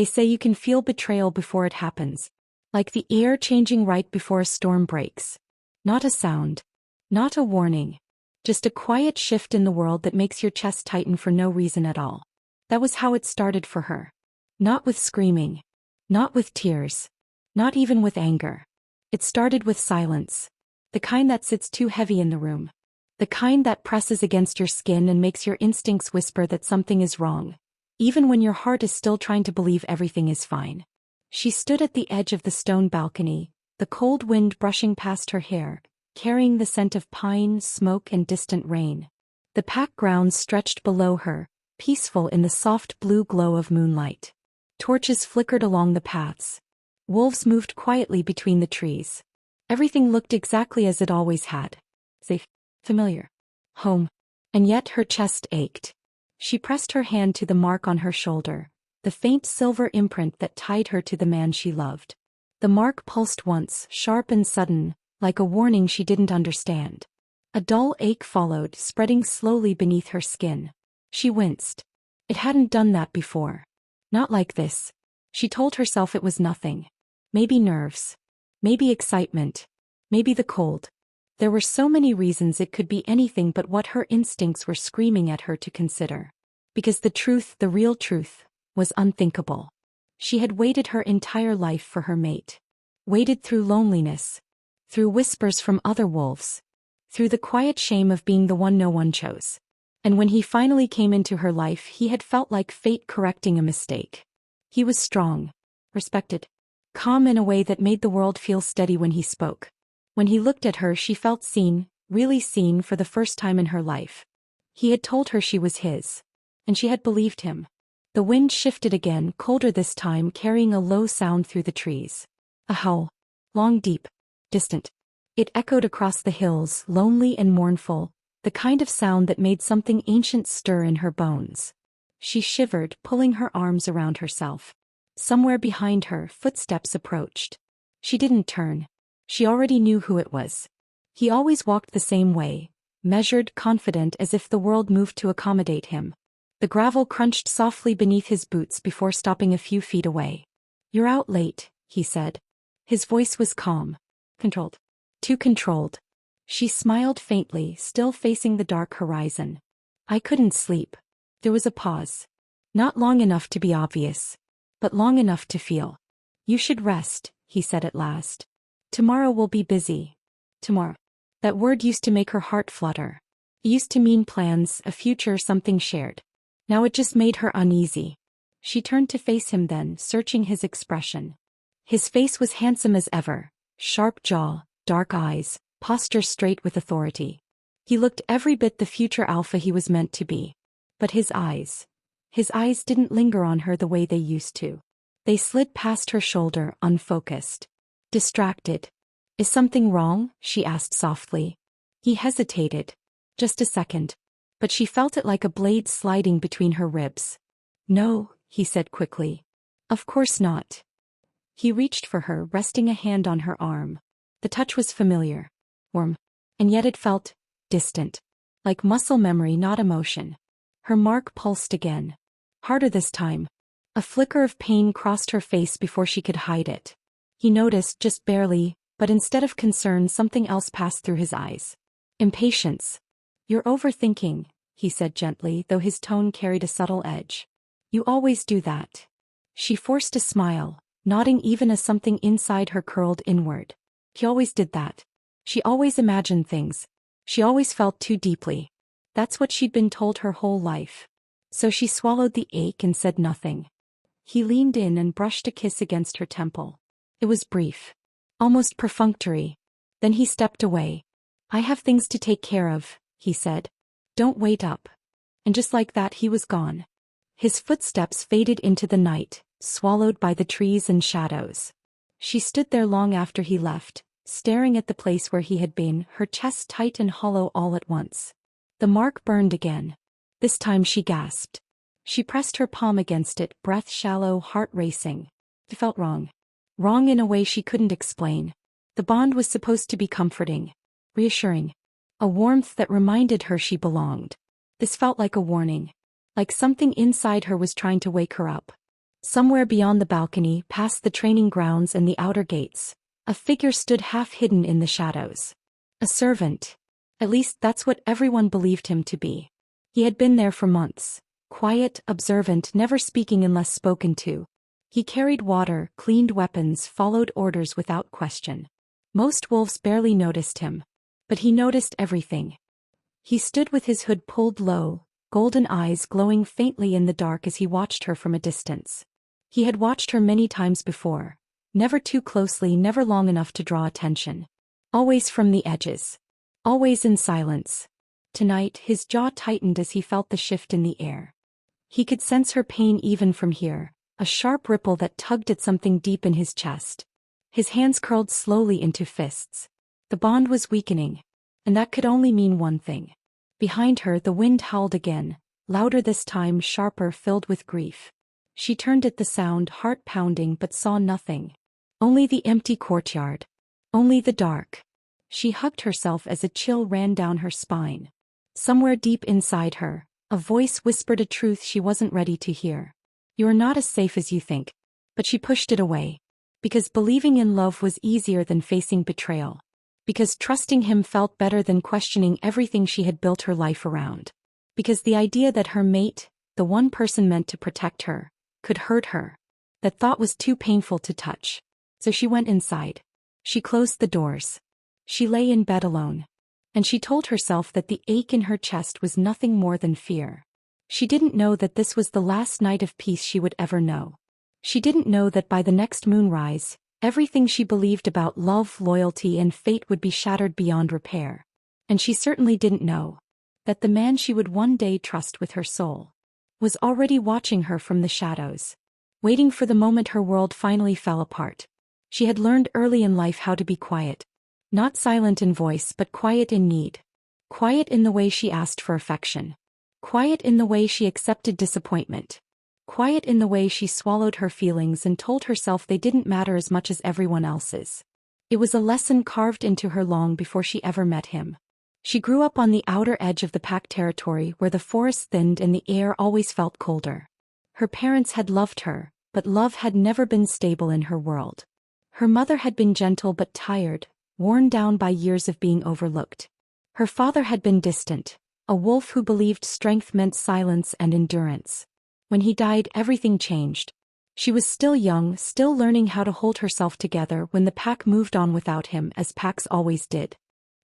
They say you can feel betrayal before it happens. Like the air changing right before a storm breaks. Not a sound. Not a warning. Just a quiet shift in the world that makes your chest tighten for no reason at all. That was how it started for her. Not with screaming. Not with tears. Not even with anger. It started with silence. The kind that sits too heavy in the room. The kind that presses against your skin and makes your instincts whisper that something is wrong, even when your heart is still trying to believe everything is fine. She stood at the edge of the stone balcony, the cold wind brushing past her hair, carrying the scent of pine, smoke, and distant rain. The packed grounds stretched below her, peaceful in the soft blue glow of moonlight. Torches flickered along the paths. Wolves moved quietly between the trees. Everything looked exactly as it always had. Safe, familiar, home. And yet her chest ached. She pressed her hand to the mark on her shoulder, the faint silver imprint that tied her to the man she loved. The mark pulsed once, sharp and sudden, like a warning she didn't understand. A dull ache followed, spreading slowly beneath her skin. She winced. It hadn't done that before. Not like this. She told herself it was nothing. Maybe nerves. Maybe excitement. Maybe the cold. There were so many reasons it could be anything but what her instincts were screaming at her to consider. Because the truth, the real truth, was unthinkable. She had waited her entire life for her mate. Waited through loneliness. Through whispers from other wolves. Through the quiet shame of being the one no one chose. And when he finally came into her life, he had felt like fate correcting a mistake. He was strong. Respected. Calm in a way that made the world feel steady when he spoke. When he looked at her, she felt seen, really seen for the first time in her life. He had told her she was his. And she had believed him. The wind shifted again, colder this time, carrying a low sound through the trees. A howl. Long, deep, distant. It echoed across the hills, lonely and mournful, the kind of sound that made something ancient stir in her bones. She shivered, pulling her arms around herself. Somewhere behind her, footsteps approached. She didn't turn. She already knew who it was. He always walked the same way, measured, confident, as if the world moved to accommodate him. The gravel crunched softly beneath his boots before stopping a few feet away. "You're out late," he said. His voice was calm. Controlled. Too controlled. She smiled faintly, still facing the dark horizon. "I couldn't sleep." There was a pause. Not long enough to be obvious, but long enough to feel. "You should rest," he said at last. "Tomorrow will be busy." Tomorrow. That word used to make her heart flutter. It used to mean plans, a future, something shared. Now it just made her uneasy. She turned to face him then, searching his expression. His face was handsome as ever. Sharp jaw, dark eyes, posture straight with authority. He looked every bit the future alpha he was meant to be. But his eyes didn't linger on her the way they used to. They slid past her shoulder, unfocused. Distracted. "Is something wrong?" she asked softly. He hesitated. Just a second. But she felt it like a blade sliding between her ribs. "No," he said quickly. "Of course not." He reached for her, resting a hand on her arm. The touch was familiar. Warm. And yet it felt distant. Like muscle memory, not emotion. Her mark pulsed again. Harder this time. A flicker of pain crossed her face before she could hide it. He noticed, just barely, but instead of concern, something else passed through his eyes. Impatience. "You're overthinking," he said gently, though his tone carried a subtle edge. "You always do that." She forced a smile, nodding even as something inside her curled inward. He always did that. She always imagined things. She always felt too deeply. That's what she'd been told her whole life. So she swallowed the ache and said nothing. He leaned in and brushed a kiss against her temple. It was brief. Almost perfunctory. Then he stepped away. "I have things to take care of," he said. "Don't wait up." And just like that he was gone. His footsteps faded into the night, swallowed by the trees and shadows. She stood there long after he left, staring at the place where he had been, her chest tight and hollow all at once. The mark burned again. This time she gasped. She pressed her palm against it, breath shallow, heart racing. It felt wrong. Wrong in a way she couldn't explain. The bond was supposed to be comforting, reassuring. A warmth that reminded her she belonged. This felt like a warning. Like something inside her was trying to wake her up. Somewhere beyond the balcony, past the training grounds and the outer gates, a figure stood half hidden in the shadows. A servant. At least that's what everyone believed him to be. He had been there for months. Quiet, observant, never speaking unless spoken to. He carried water, cleaned weapons, followed orders without question. Most wolves barely noticed him. But he noticed everything. He stood with his hood pulled low, golden eyes glowing faintly in the dark as he watched her from a distance. He had watched her many times before. Never too closely, never long enough to draw attention. Always from the edges. Always in silence. Tonight, his jaw tightened as he felt the shift in the air. He could sense her pain even from here, a sharp ripple that tugged at something deep in his chest. His hands curled slowly into fists. The bond was weakening. And that could only mean one thing. Behind her, the wind howled again, louder this time, sharper, filled with grief. She turned at the sound, heart pounding, but saw nothing. Only the empty courtyard. Only the dark. She hugged herself as a chill ran down her spine. Somewhere deep inside her, a voice whispered a truth she wasn't ready to hear. You are not as safe as you think. But she pushed it away. Because believing in love was easier than facing betrayal. Because trusting him felt better than questioning everything she had built her life around. Because the idea that her mate, the one person meant to protect her, could hurt her. That thought was too painful to touch. So she went inside. She closed the doors. She lay in bed alone. And she told herself that the ache in her chest was nothing more than fear. She didn't know that this was the last night of peace she would ever know. She didn't know that by the next moonrise, everything she believed about love, loyalty, and fate would be shattered beyond repair. And she certainly didn't know that the man she would one day trust with her soul was already watching her from the shadows, waiting for the moment her world finally fell apart. She had learned early in life how to be quiet. Not silent in voice, but quiet in need. Quiet in the way she asked for affection. Quiet in the way she accepted disappointment. Quiet in the way she swallowed her feelings and told herself they didn't matter as much as everyone else's. It was a lesson carved into her long before she ever met him. She grew up on the outer edge of the pack territory where the forest thinned and the air always felt colder. Her parents had loved her, but love had never been stable in her world. Her mother had been gentle but tired, worn down by years of being overlooked. Her father had been distant, a wolf who believed strength meant silence and endurance. When he died, everything changed. She was still young, still learning how to hold herself together when the pack moved on without him, as packs always did.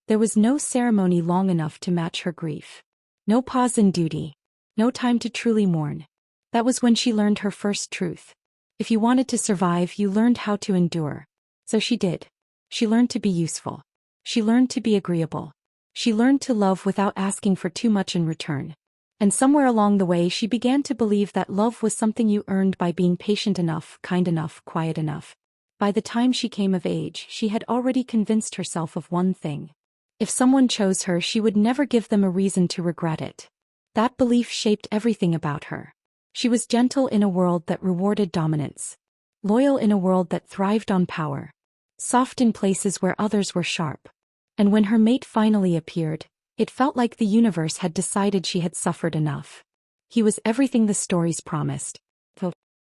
There was no ceremony long enough to match her grief. No pause in duty. No time to truly mourn. That was when she learned her first truth. If you wanted to survive, you learned how to endure. So she did. She learned to be useful. She learned to be agreeable. She learned to love without asking for too much in return. And somewhere along the way she began to believe that love was something you earned by being patient enough, kind enough, quiet enough. By the time she came of age, she had already convinced herself of one thing. If someone chose her, she would never give them a reason to regret it. That belief shaped everything about her. She was gentle in a world that rewarded dominance. Loyal in a world that thrived on power. Soft in places where others were sharp. And when her mate finally appeared, it felt like the universe had decided she had suffered enough. He was everything the stories promised.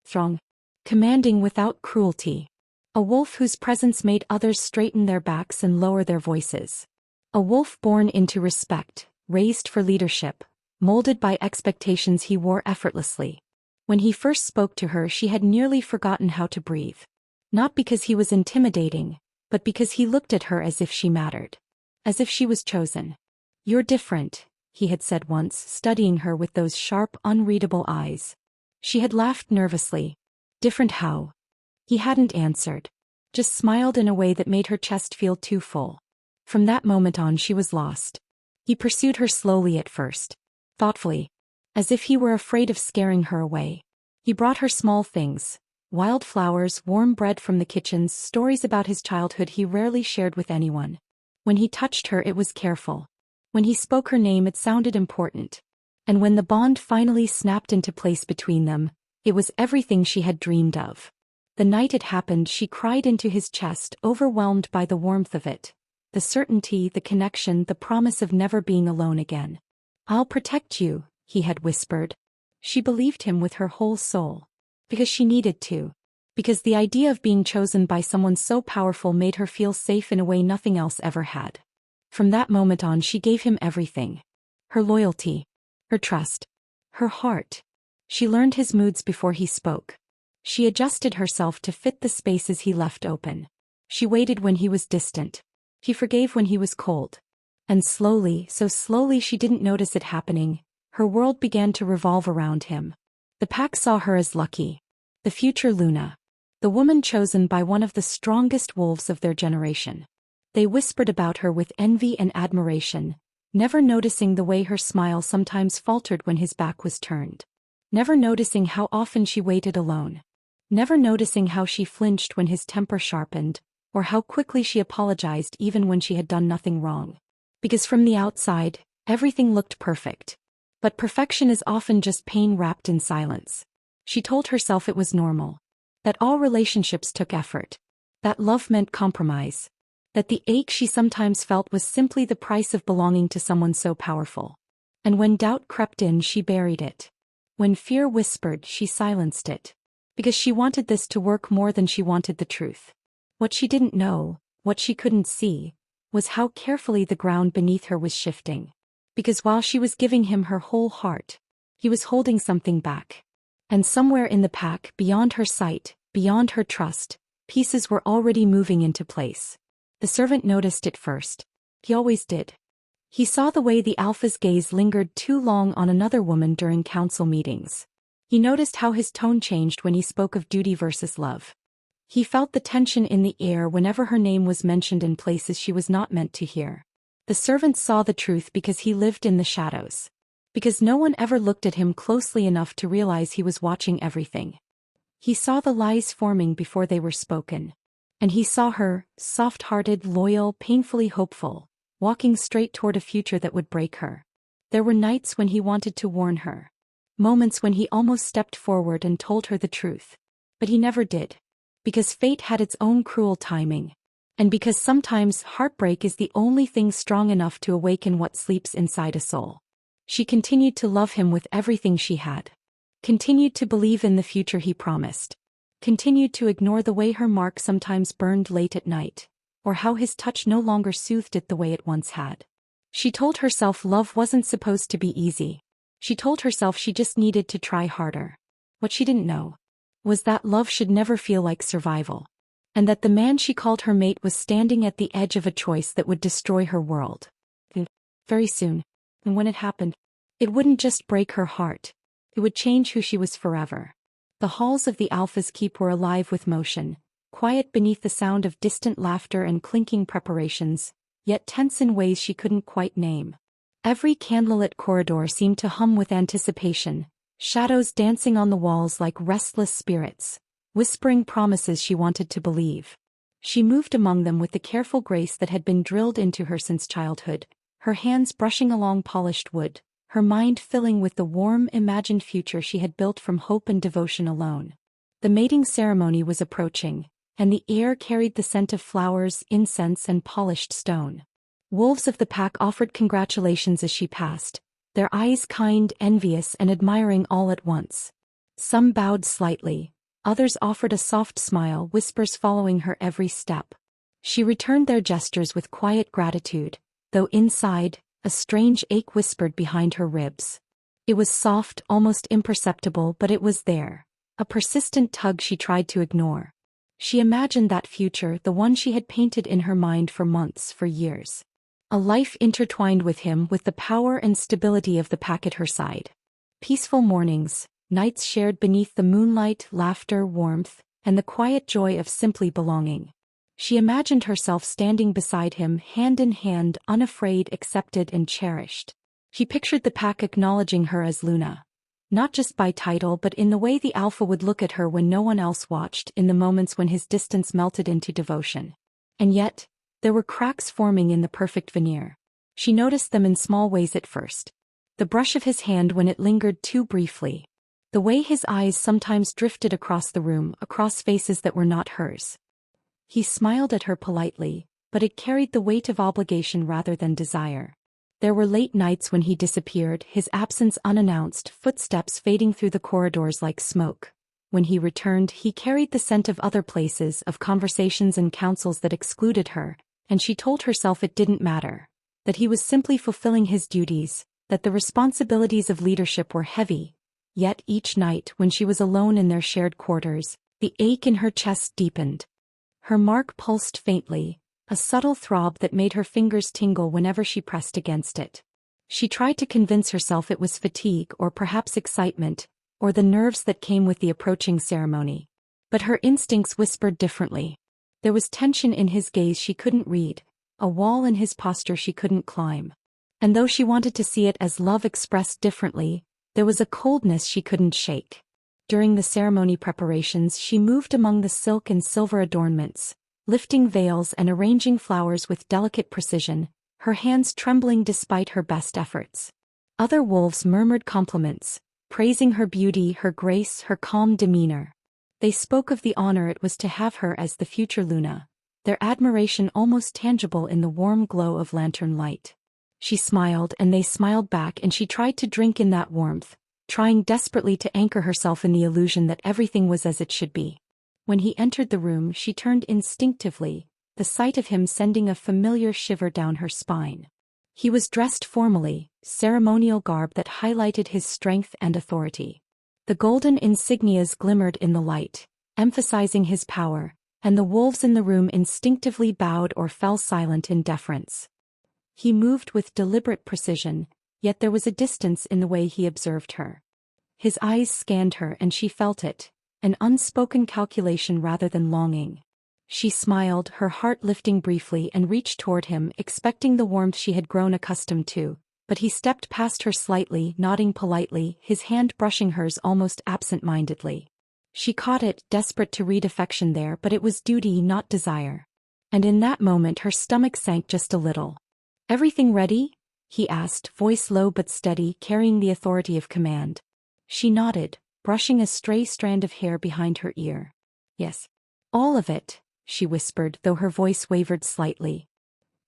Strong. Commanding without cruelty. A wolf whose presence made others straighten their backs and lower their voices. A wolf born into respect, raised for leadership, molded by expectations he wore effortlessly. When he first spoke to her, she had nearly forgotten how to breathe. Not because he was intimidating, but because he looked at her as if she mattered. As if she was chosen. You're different, he had said once, studying her with those sharp, unreadable eyes. She had laughed nervously. Different how? He hadn't answered. Just smiled in a way that made her chest feel too full. From that moment on she was lost. He pursued her slowly at first. Thoughtfully. As if he were afraid of scaring her away. He brought her small things. Wild flowers, warm bread from the kitchens, stories about his childhood he rarely shared with anyone. When he touched her, it was careful. When he spoke her name, it sounded important. And when the bond finally snapped into place between them, it was everything she had dreamed of. The night it happened, she cried into his chest, overwhelmed by the warmth of it. The certainty, the connection, the promise of never being alone again. I'll protect you, he had whispered. She believed him with her whole soul. Because she needed to. Because the idea of being chosen by someone so powerful made her feel safe in a way nothing else ever had. From that moment on, she gave him everything. Her loyalty. Her trust. Her heart. She learned his moods before he spoke. She adjusted herself to fit the spaces he left open. She waited when he was distant. He forgave when he was cold. And slowly, so slowly she didn't notice it happening, her world began to revolve around him. The pack saw her as lucky. The future Luna. The woman chosen by one of the strongest wolves of their generation. They whispered about her with envy and admiration, never noticing the way her smile sometimes faltered when his back was turned. Never noticing how often she waited alone. Never noticing how she flinched when his temper sharpened, or how quickly she apologized even when she had done nothing wrong. Because from the outside, everything looked perfect. But perfection is often just pain wrapped in silence. She told herself it was normal. That all relationships took effort. That love meant compromise. That the ache she sometimes felt was simply the price of belonging to someone so powerful. And when doubt crept in, she buried it. When fear whispered, she silenced it. Because she wanted this to work more than she wanted the truth. What she didn't know, what she couldn't see, was how carefully the ground beneath her was shifting. Because while she was giving him her whole heart, he was holding something back. And somewhere in the pack, beyond her sight, beyond her trust, pieces were already moving into place. The servant noticed it first. He always did. He saw the way the alpha's gaze lingered too long on another woman during council meetings. He noticed how his tone changed when he spoke of duty versus love. He felt the tension in the air whenever her name was mentioned in places she was not meant to hear. The servant saw the truth because he lived in the shadows. Because no one ever looked at him closely enough to realize he was watching everything. He saw the lies forming before they were spoken. And he saw her, soft-hearted, loyal, painfully hopeful, walking straight toward a future that would break her. There were nights when he wanted to warn her. Moments when he almost stepped forward and told her the truth. But he never did. Because fate had its own cruel timing. And because sometimes heartbreak is the only thing strong enough to awaken what sleeps inside a soul. She continued to love him with everything she had. Continued to believe in the future he promised. Continued to ignore the way her mark sometimes burned late at night, or how his touch no longer soothed it the way it once had. She told herself love wasn't supposed to be easy. She told herself she just needed to try harder. What she didn't know was that love should never feel like survival. And that the man she called her mate was standing at the edge of a choice that would destroy her world. And very soon, and when it happened, it wouldn't just break her heart. It would change who she was forever. The halls of the Alpha's keep were alive with motion, quiet beneath the sound of distant laughter and clinking preparations, yet tense in ways she couldn't quite name. Every candlelit corridor seemed to hum with anticipation, shadows dancing on the walls like restless spirits, whispering promises she wanted to believe. She moved among them with the careful grace that had been drilled into her since childhood, her hands brushing along polished wood, her mind filling with the warm, imagined future she had built from hope and devotion alone. The mating ceremony was approaching, and the air carried the scent of flowers, incense, and polished stone. Wolves of the pack offered congratulations as she passed, their eyes kind, envious, and admiring all at once. Some bowed slightly, others offered a soft smile, whispers following her every step. She returned their gestures with quiet gratitude, though inside, a strange ache whispered behind her ribs. It was soft, almost imperceptible, but it was there, a persistent tug she tried to ignore. She imagined that future, the one she had painted in her mind for months, for years. A life intertwined with him, with the power and stability of the pack at her side. Peaceful mornings, nights shared beneath the moonlight, laughter, warmth, and the quiet joy of simply belonging. She imagined herself standing beside him, hand in hand, unafraid, accepted, and cherished. She pictured the pack acknowledging her as Luna. Not just by title, but in the way the Alpha would look at her when no one else watched, in the moments when his distance melted into devotion. And yet, there were cracks forming in the perfect veneer. She noticed them in small ways at first. The brush of his hand when it lingered too briefly. The way his eyes sometimes drifted across the room, across faces that were not hers. He smiled at her politely, but it carried the weight of obligation rather than desire. There were late nights when he disappeared, his absence unannounced, footsteps fading through the corridors like smoke. When he returned, he carried the scent of other places, of conversations and counsels that excluded her, and she told herself it didn't matter. That he was simply fulfilling his duties, that the responsibilities of leadership were heavy. Yet each night, when she was alone in their shared quarters, the ache in her chest deepened. Her mark pulsed faintly, a subtle throb that made her fingers tingle whenever she pressed against it. She tried to convince herself it was fatigue or perhaps excitement, or the nerves that came with the approaching ceremony. But her instincts whispered differently. There was tension in his gaze she couldn't read, a wall in his posture she couldn't climb. And though she wanted to see it as love expressed differently, there was a coldness she couldn't shake. During the ceremony preparations, she moved among the silk and silver adornments, lifting veils and arranging flowers with delicate precision, her hands trembling despite her best efforts. Other wolves murmured compliments, praising her beauty, her grace, her calm demeanor. They spoke of the honor it was to have her as the future Luna, their admiration almost tangible in the warm glow of lantern light. She smiled and they smiled back, and she tried to drink in that warmth, trying desperately to anchor herself in the illusion that everything was as it should be. When he entered the room, she turned instinctively, the sight of him sending a familiar shiver down her spine. He was dressed formally, ceremonial garb that highlighted his strength and authority. The golden insignias glimmered in the light, emphasizing his power, and the wolves in the room instinctively bowed or fell silent in deference. He moved with deliberate precision, yet there was a distance in the way he observed her. His eyes scanned her and she felt it, an unspoken calculation rather than longing. She smiled, her heart lifting briefly, and reached toward him, expecting the warmth she had grown accustomed to, but he stepped past her slightly, nodding politely, his hand brushing hers almost absent-mindedly. She caught it, desperate to read affection there, but it was duty, not desire. And in that moment her stomach sank just a little. "Everything ready?" he asked, voice low but steady, carrying the authority of command. She nodded, brushing a stray strand of hair behind her ear. "Yes. All of it," she whispered, though her voice wavered slightly.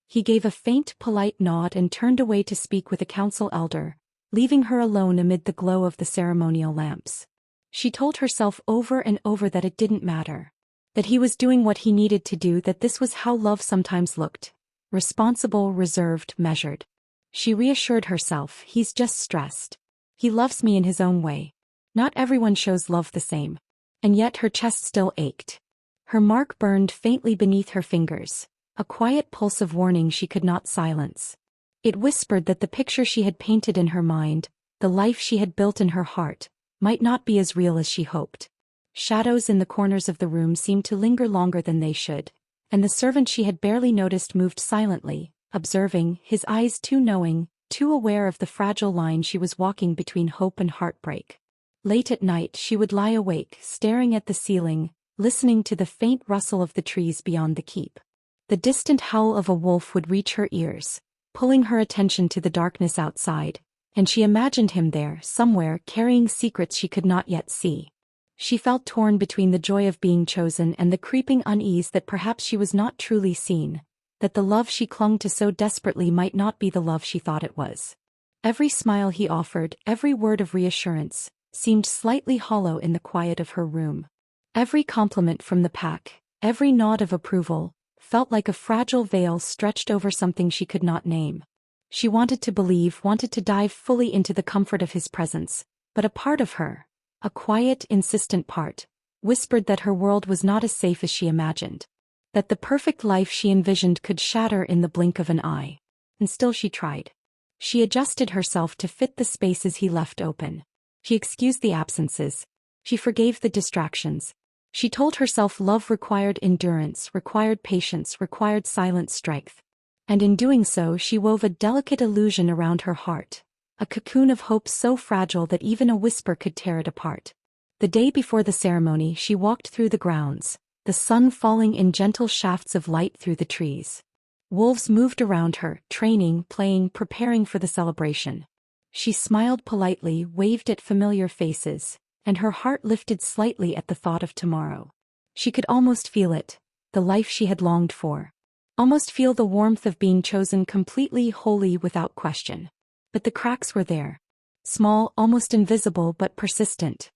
He gave a faint, polite nod and turned away to speak with a council elder, leaving her alone amid the glow of the ceremonial lamps. She told herself over and over that it didn't matter. That he was doing what he needed to do, that this was how love sometimes looked. Responsible, reserved, measured. She reassured herself, he's just stressed. He loves me in his own way. Not everyone shows love the same. And yet her chest still ached. Her mark burned faintly beneath her fingers, a quiet pulse of warning she could not silence. It whispered that the picture she had painted in her mind, the life she had built in her heart, might not be as real as she hoped. Shadows in the corners of the room seemed to linger longer than they should, and the servant she had barely noticed moved silently, observing, his eyes too knowing, too aware of the fragile line she was walking between hope and heartbreak. Late at night she would lie awake, staring at the ceiling, listening to the faint rustle of the trees beyond the keep. The distant howl of a wolf would reach her ears, pulling her attention to the darkness outside, and she imagined him there, somewhere, carrying secrets she could not yet see. She felt torn between the joy of being chosen and the creeping unease that perhaps she was not truly seen, that the love she clung to so desperately might not be the love she thought it was. Every smile he offered, every word of reassurance, seemed slightly hollow in the quiet of her room. Every compliment from the pack, every nod of approval, felt like a fragile veil stretched over something she could not name. She wanted to believe, wanted to dive fully into the comfort of his presence, but a part of her, a quiet, insistent part, whispered that her world was not as safe as she imagined. That the perfect life she envisioned could shatter in the blink of an eye. And still she tried. She adjusted herself to fit the spaces he left open. She excused the absences. She forgave the distractions. She told herself love required endurance, required patience, required silent strength. And in doing so she wove a delicate illusion around her heart, a cocoon of hope so fragile that even a whisper could tear it apart. The day before the ceremony she walked through the grounds, the sun falling in gentle shafts of light through the trees. Wolves moved around her, training, playing, preparing for the celebration. She smiled politely, waved at familiar faces, and her heart lifted slightly at the thought of tomorrow. She could almost feel it, the life she had longed for. Almost feel the warmth of being chosen completely, wholly, without question. But the cracks were there. Small, almost invisible but persistent.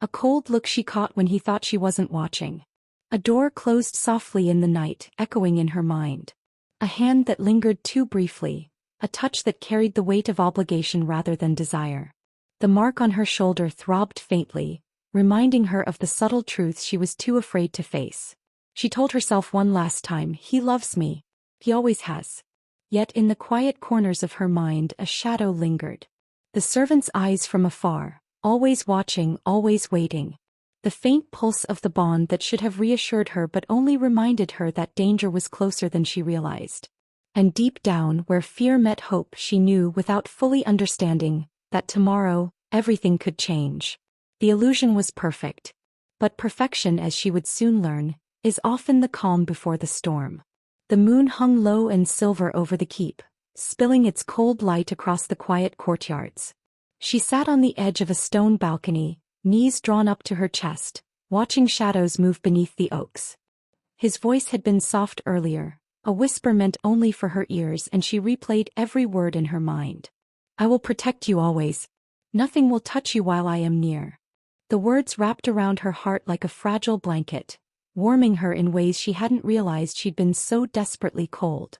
A cold look she caught when he thought she wasn't watching. A door closed softly in the night, echoing in her mind. A hand that lingered too briefly, a touch that carried the weight of obligation rather than desire. The mark on her shoulder throbbed faintly, reminding her of the subtle truths she was too afraid to face. She told herself one last time, he loves me. He always has. Yet in the quiet corners of her mind a shadow lingered. The servant's eyes from afar, always watching, always waiting. The faint pulse of the bond that should have reassured her but only reminded her that danger was closer than she realized. And deep down, where fear met hope, she knew, without fully understanding, that tomorrow, everything could change. The illusion was perfect. But perfection, as she would soon learn, is often the calm before the storm. The moon hung low and silver over the keep, spilling its cold light across the quiet courtyards. She sat on the edge of a stone balcony, knees drawn up to her chest, watching shadows move beneath the oaks. His voice had been soft earlier, a whisper meant only for her ears, and she replayed every word in her mind. I will protect you always. Nothing will touch you while I am near. The words wrapped around her heart like a fragile blanket, warming her in ways she hadn't realized she'd been so desperately cold.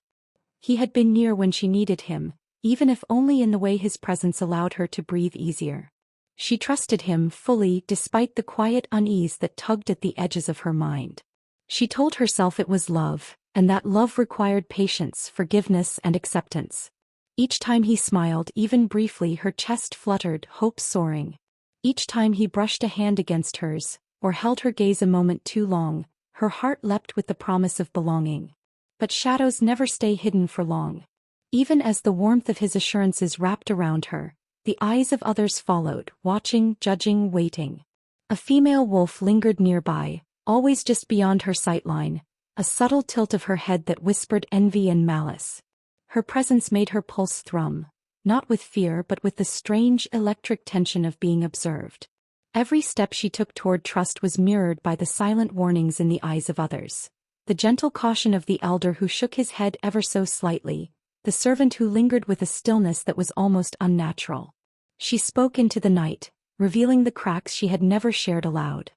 He had been near when she needed him, even if only in the way his presence allowed her to breathe easier. She trusted him fully despite the quiet unease that tugged at the edges of her mind. She told herself it was love, and that love required patience, forgiveness, and acceptance. Each time he smiled, even briefly, her chest fluttered, hope soaring. Each time he brushed a hand against hers, or held her gaze a moment too long, her heart leapt with the promise of belonging. But shadows never stay hidden for long. Even as the warmth of his assurances wrapped around her, the eyes of others followed, watching, judging, waiting. A female wolf lingered nearby, always just beyond her sightline, a subtle tilt of her head that whispered envy and malice. Her presence made her pulse thrum, not with fear but with the strange electric tension of being observed. Every step she took toward trust was mirrored by the silent warnings in the eyes of others. The gentle caution of the elder who shook his head ever so slightly, the servant who lingered with a stillness that was almost unnatural. She spoke into the night, revealing the cracks she had never shared aloud.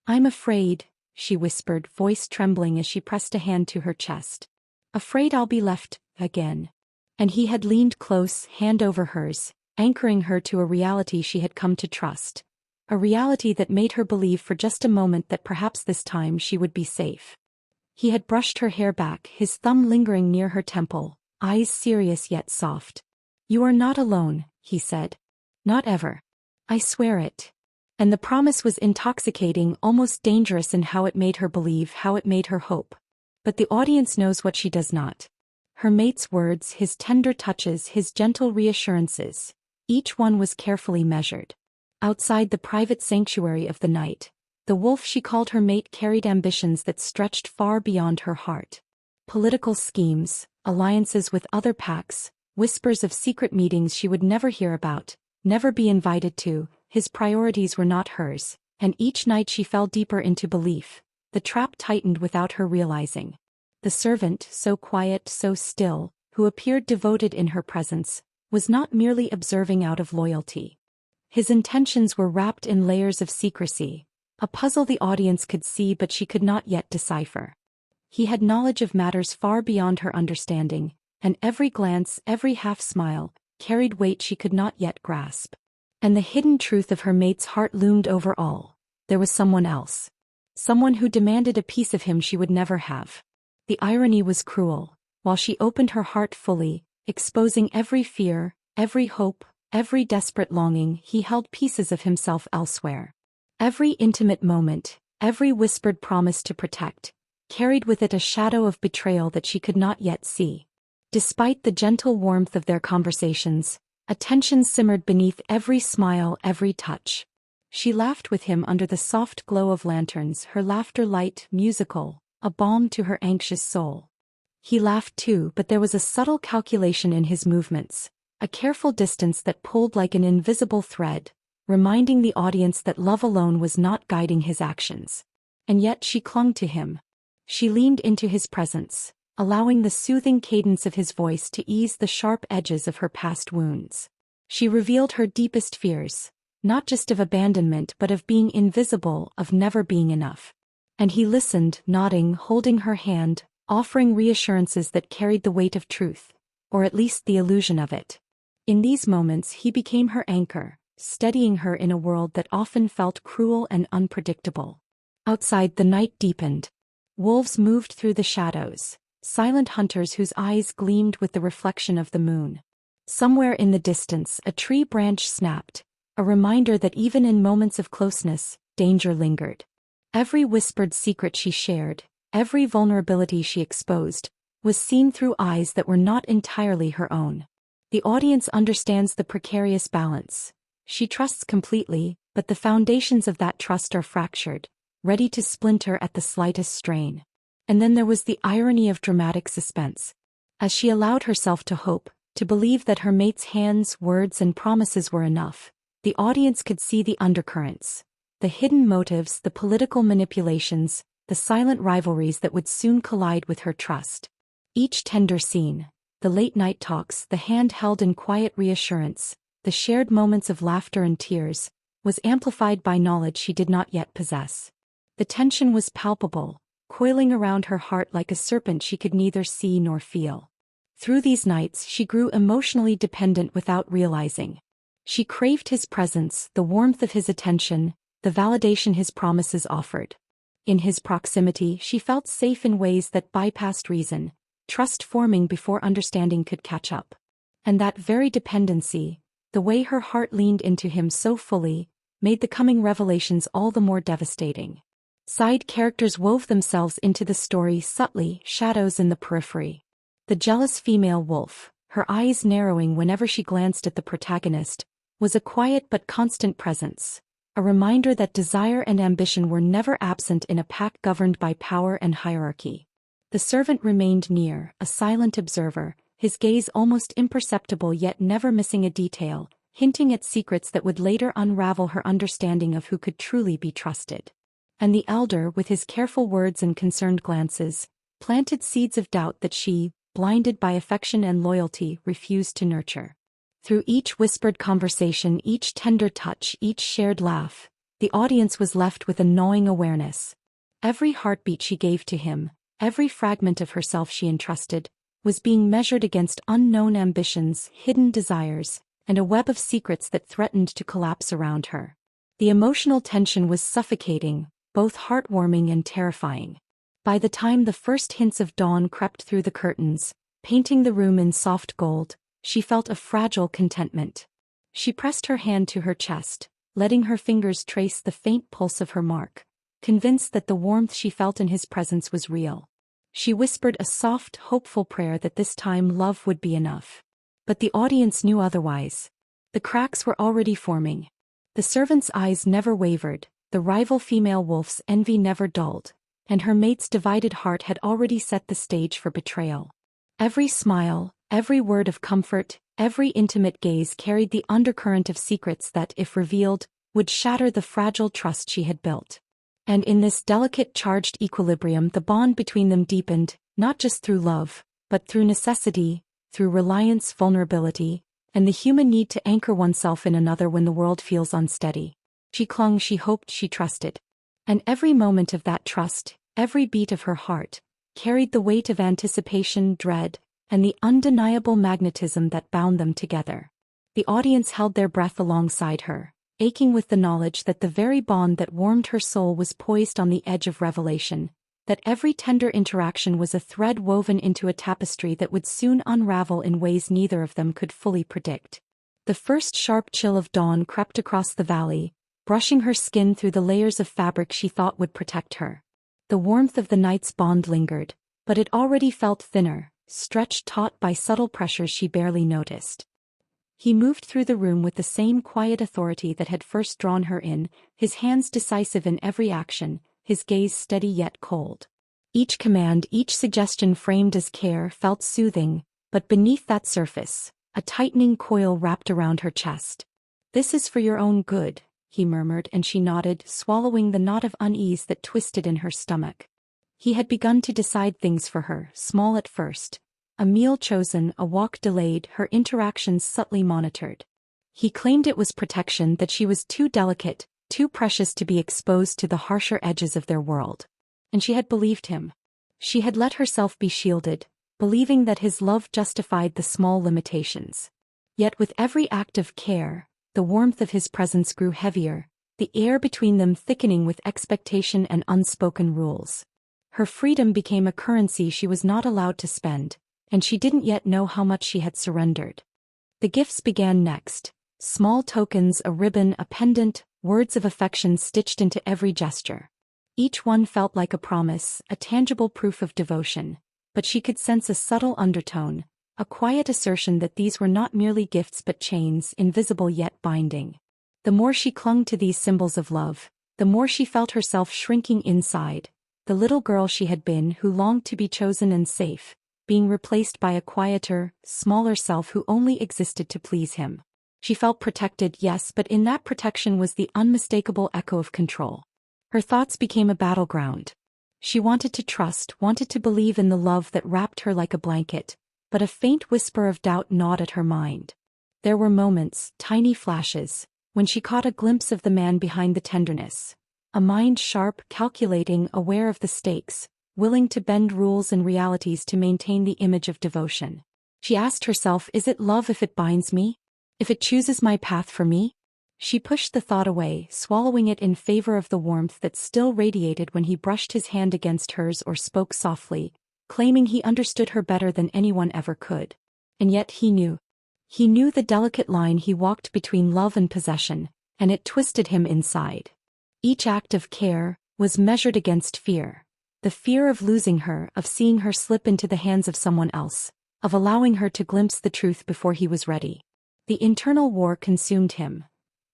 I'm afraid, she whispered, voice trembling as she pressed a hand to her chest. Afraid I'll be left again. And he had leaned close, hand over hers, anchoring her to a reality she had come to trust. A reality that made her believe for just a moment that perhaps this time she would be safe. He had brushed her hair back, his thumb lingering near her temple, eyes serious yet soft. You are not alone, he said. Not ever. I swear it. And the promise was intoxicating, almost dangerous in how it made her believe, how it made her hope. But the audience knows what she does not. Her mate's words, his tender touches, his gentle reassurances, each one was carefully measured. Outside the private sanctuary of the night, the wolf she called her mate carried ambitions that stretched far beyond her heart. Political schemes, alliances with other packs, whispers of secret meetings she would never hear about, never be invited to. His priorities were not hers, and each night she fell deeper into belief. The trap tightened without her realizing. The servant, so quiet, so still, who appeared devoted in her presence, was not merely observing out of loyalty. His intentions were wrapped in layers of secrecy, a puzzle the audience could see but she could not yet decipher. He had knowledge of matters far beyond her understanding, and every glance, every half-smile, carried weight she could not yet grasp. And the hidden truth of her mate's heart loomed over all. There was someone else. Someone who demanded a piece of him she would never have. The irony was cruel. While she opened her heart fully, exposing every fear, every hope, every desperate longing, he held pieces of himself elsewhere. Every intimate moment, every whispered promise to protect, carried with it a shadow of betrayal that she could not yet see. Despite the gentle warmth of their conversations, a tension simmered beneath every smile, every touch. She laughed with him under the soft glow of lanterns, her laughter light, musical, a balm to her anxious soul. He laughed too, but there was a subtle calculation in his movements, a careful distance that pulled like an invisible thread, reminding the audience that love alone was not guiding his actions. And yet she clung to him. She leaned into his presence, allowing the soothing cadence of his voice to ease the sharp edges of her past wounds. She revealed her deepest fears, not just of abandonment but of being invisible, of never being enough. And he listened, nodding, holding her hand, offering reassurances that carried the weight of truth, or at least the illusion of it. In these moments he became her anchor, steadying her in a world that often felt cruel and unpredictable. Outside, the night deepened. Wolves moved through the shadows, silent hunters whose eyes gleamed with the reflection of the moon. Somewhere in the distance, a tree branch snapped, a reminder that even in moments of closeness, danger lingered. Every whispered secret she shared, every vulnerability she exposed, was seen through eyes that were not entirely her own. The audience understands the precarious balance. She trusts completely, but the foundations of that trust are fractured, ready to splinter at the slightest strain. And then there was the irony of dramatic suspense. As she allowed herself to hope, to believe that her mate's hands, words, and promises were enough, the audience could see the undercurrents, the hidden motives, the political manipulations, the silent rivalries that would soon collide with her trust. Each tender scene, the late-night talks, the hand held in quiet reassurance, the shared moments of laughter and tears, was amplified by knowledge she did not yet possess. The tension was palpable, coiling around her heart like a serpent she could neither see nor feel. Through these nights she grew emotionally dependent without realizing. She craved his presence, the warmth of his attention, the validation his promises offered. In his proximity she felt safe in ways that bypassed reason, trust forming before understanding could catch up. And that very dependency, the way her heart leaned into him so fully, made the coming revelations all the more devastating. Side characters wove themselves into the story subtly, shadows in the periphery. The jealous female wolf, her eyes narrowing whenever she glanced at the protagonist, was a quiet but constant presence, a reminder that desire and ambition were never absent in a pack governed by power and hierarchy. The servant remained near, a silent observer, his gaze almost imperceptible yet never missing a detail, hinting at secrets that would later unravel her understanding of who could truly be trusted. And the elder, with his careful words and concerned glances, planted seeds of doubt that she, blinded by affection and loyalty, refused to nurture. Through each whispered conversation, each tender touch, each shared laugh, the audience was left with a gnawing awareness. Every heartbeat she gave to him, every fragment of herself she entrusted, was being measured against unknown ambitions, hidden desires, and a web of secrets that threatened to collapse around her. The emotional tension was suffocating, both heartwarming and terrifying. By the time the first hints of dawn crept through the curtains, painting the room in soft gold, she felt a fragile contentment. She pressed her hand to her chest, letting her fingers trace the faint pulse of her mark, convinced that the warmth she felt in his presence was real. She whispered a soft, hopeful prayer that this time love would be enough. But the audience knew otherwise. The cracks were already forming. The servant's eyes never wavered, the rival female wolf's envy never dulled, and her mate's divided heart had already set the stage for betrayal. Every smile, every word of comfort, every intimate gaze carried the undercurrent of secrets that, if revealed, would shatter the fragile trust she had built. And in this delicate charged equilibrium the bond between them deepened, not just through love, but through necessity, through reliance, vulnerability, and the human need to anchor oneself in another when the world feels unsteady. She clung, she hoped, she trusted. And every moment of that trust, every beat of her heart, carried the weight of anticipation, dread, and the undeniable magnetism that bound them together. The audience held their breath alongside her, aching with the knowledge that the very bond that warmed her soul was poised on the edge of revelation, that every tender interaction was a thread woven into a tapestry that would soon unravel in ways neither of them could fully predict. The first sharp chill of dawn crept across the valley, brushing her skin through the layers of fabric she thought would protect her. The warmth of the night's bond lingered, but it already felt thinner, stretched taut by subtle pressures she barely noticed. He moved through the room with the same quiet authority that had first drawn her in, his hands decisive in every action, his gaze steady yet cold. Each command, each suggestion framed as care, felt soothing, but beneath that surface, a tightening coil wrapped around her chest. "This is for your own good," he murmured, and she nodded, swallowing the knot of unease that twisted in her stomach. He had begun to decide things for her, small at first. A meal chosen, a walk delayed, her interactions subtly monitored. He claimed it was protection, that she was too delicate, too precious to be exposed to the harsher edges of their world. And she had believed him. She had let herself be shielded, believing that his love justified the small limitations. Yet with every act of care, the warmth of his presence grew heavier, the air between them thickening with expectation and unspoken rules. Her freedom became a currency she was not allowed to spend, and she didn't yet know how much she had surrendered. The gifts began next. Small tokens, a ribbon, a pendant, words of affection stitched into every gesture. Each one felt like a promise, a tangible proof of devotion, but she could sense a subtle undertone, a quiet assertion that these were not merely gifts but chains, invisible yet binding. The more she clung to these symbols of love, the more she felt herself shrinking inside, the little girl she had been who longed to be chosen and safe, being replaced by a quieter, smaller self who only existed to please him. She felt protected, yes, but in that protection was the unmistakable echo of control. Her thoughts became a battleground. She wanted to trust, wanted to believe in the love that wrapped her like a blanket, but a faint whisper of doubt gnawed at her mind. There were moments, tiny flashes, when she caught a glimpse of the man behind the tenderness. A mind sharp, calculating, aware of the stakes, willing to bend rules and realities to maintain the image of devotion. She asked herself, is it love if it binds me? If it chooses my path for me? She pushed the thought away, swallowing it in favor of the warmth that still radiated when he brushed his hand against hers or spoke softly, claiming he understood her better than anyone ever could. And yet he knew. He knew the delicate line he walked between love and possession, and it twisted him inside. Each act of care was measured against fear. The fear of losing her, of seeing her slip into the hands of someone else, of allowing her to glimpse the truth before he was ready. The internal war consumed him.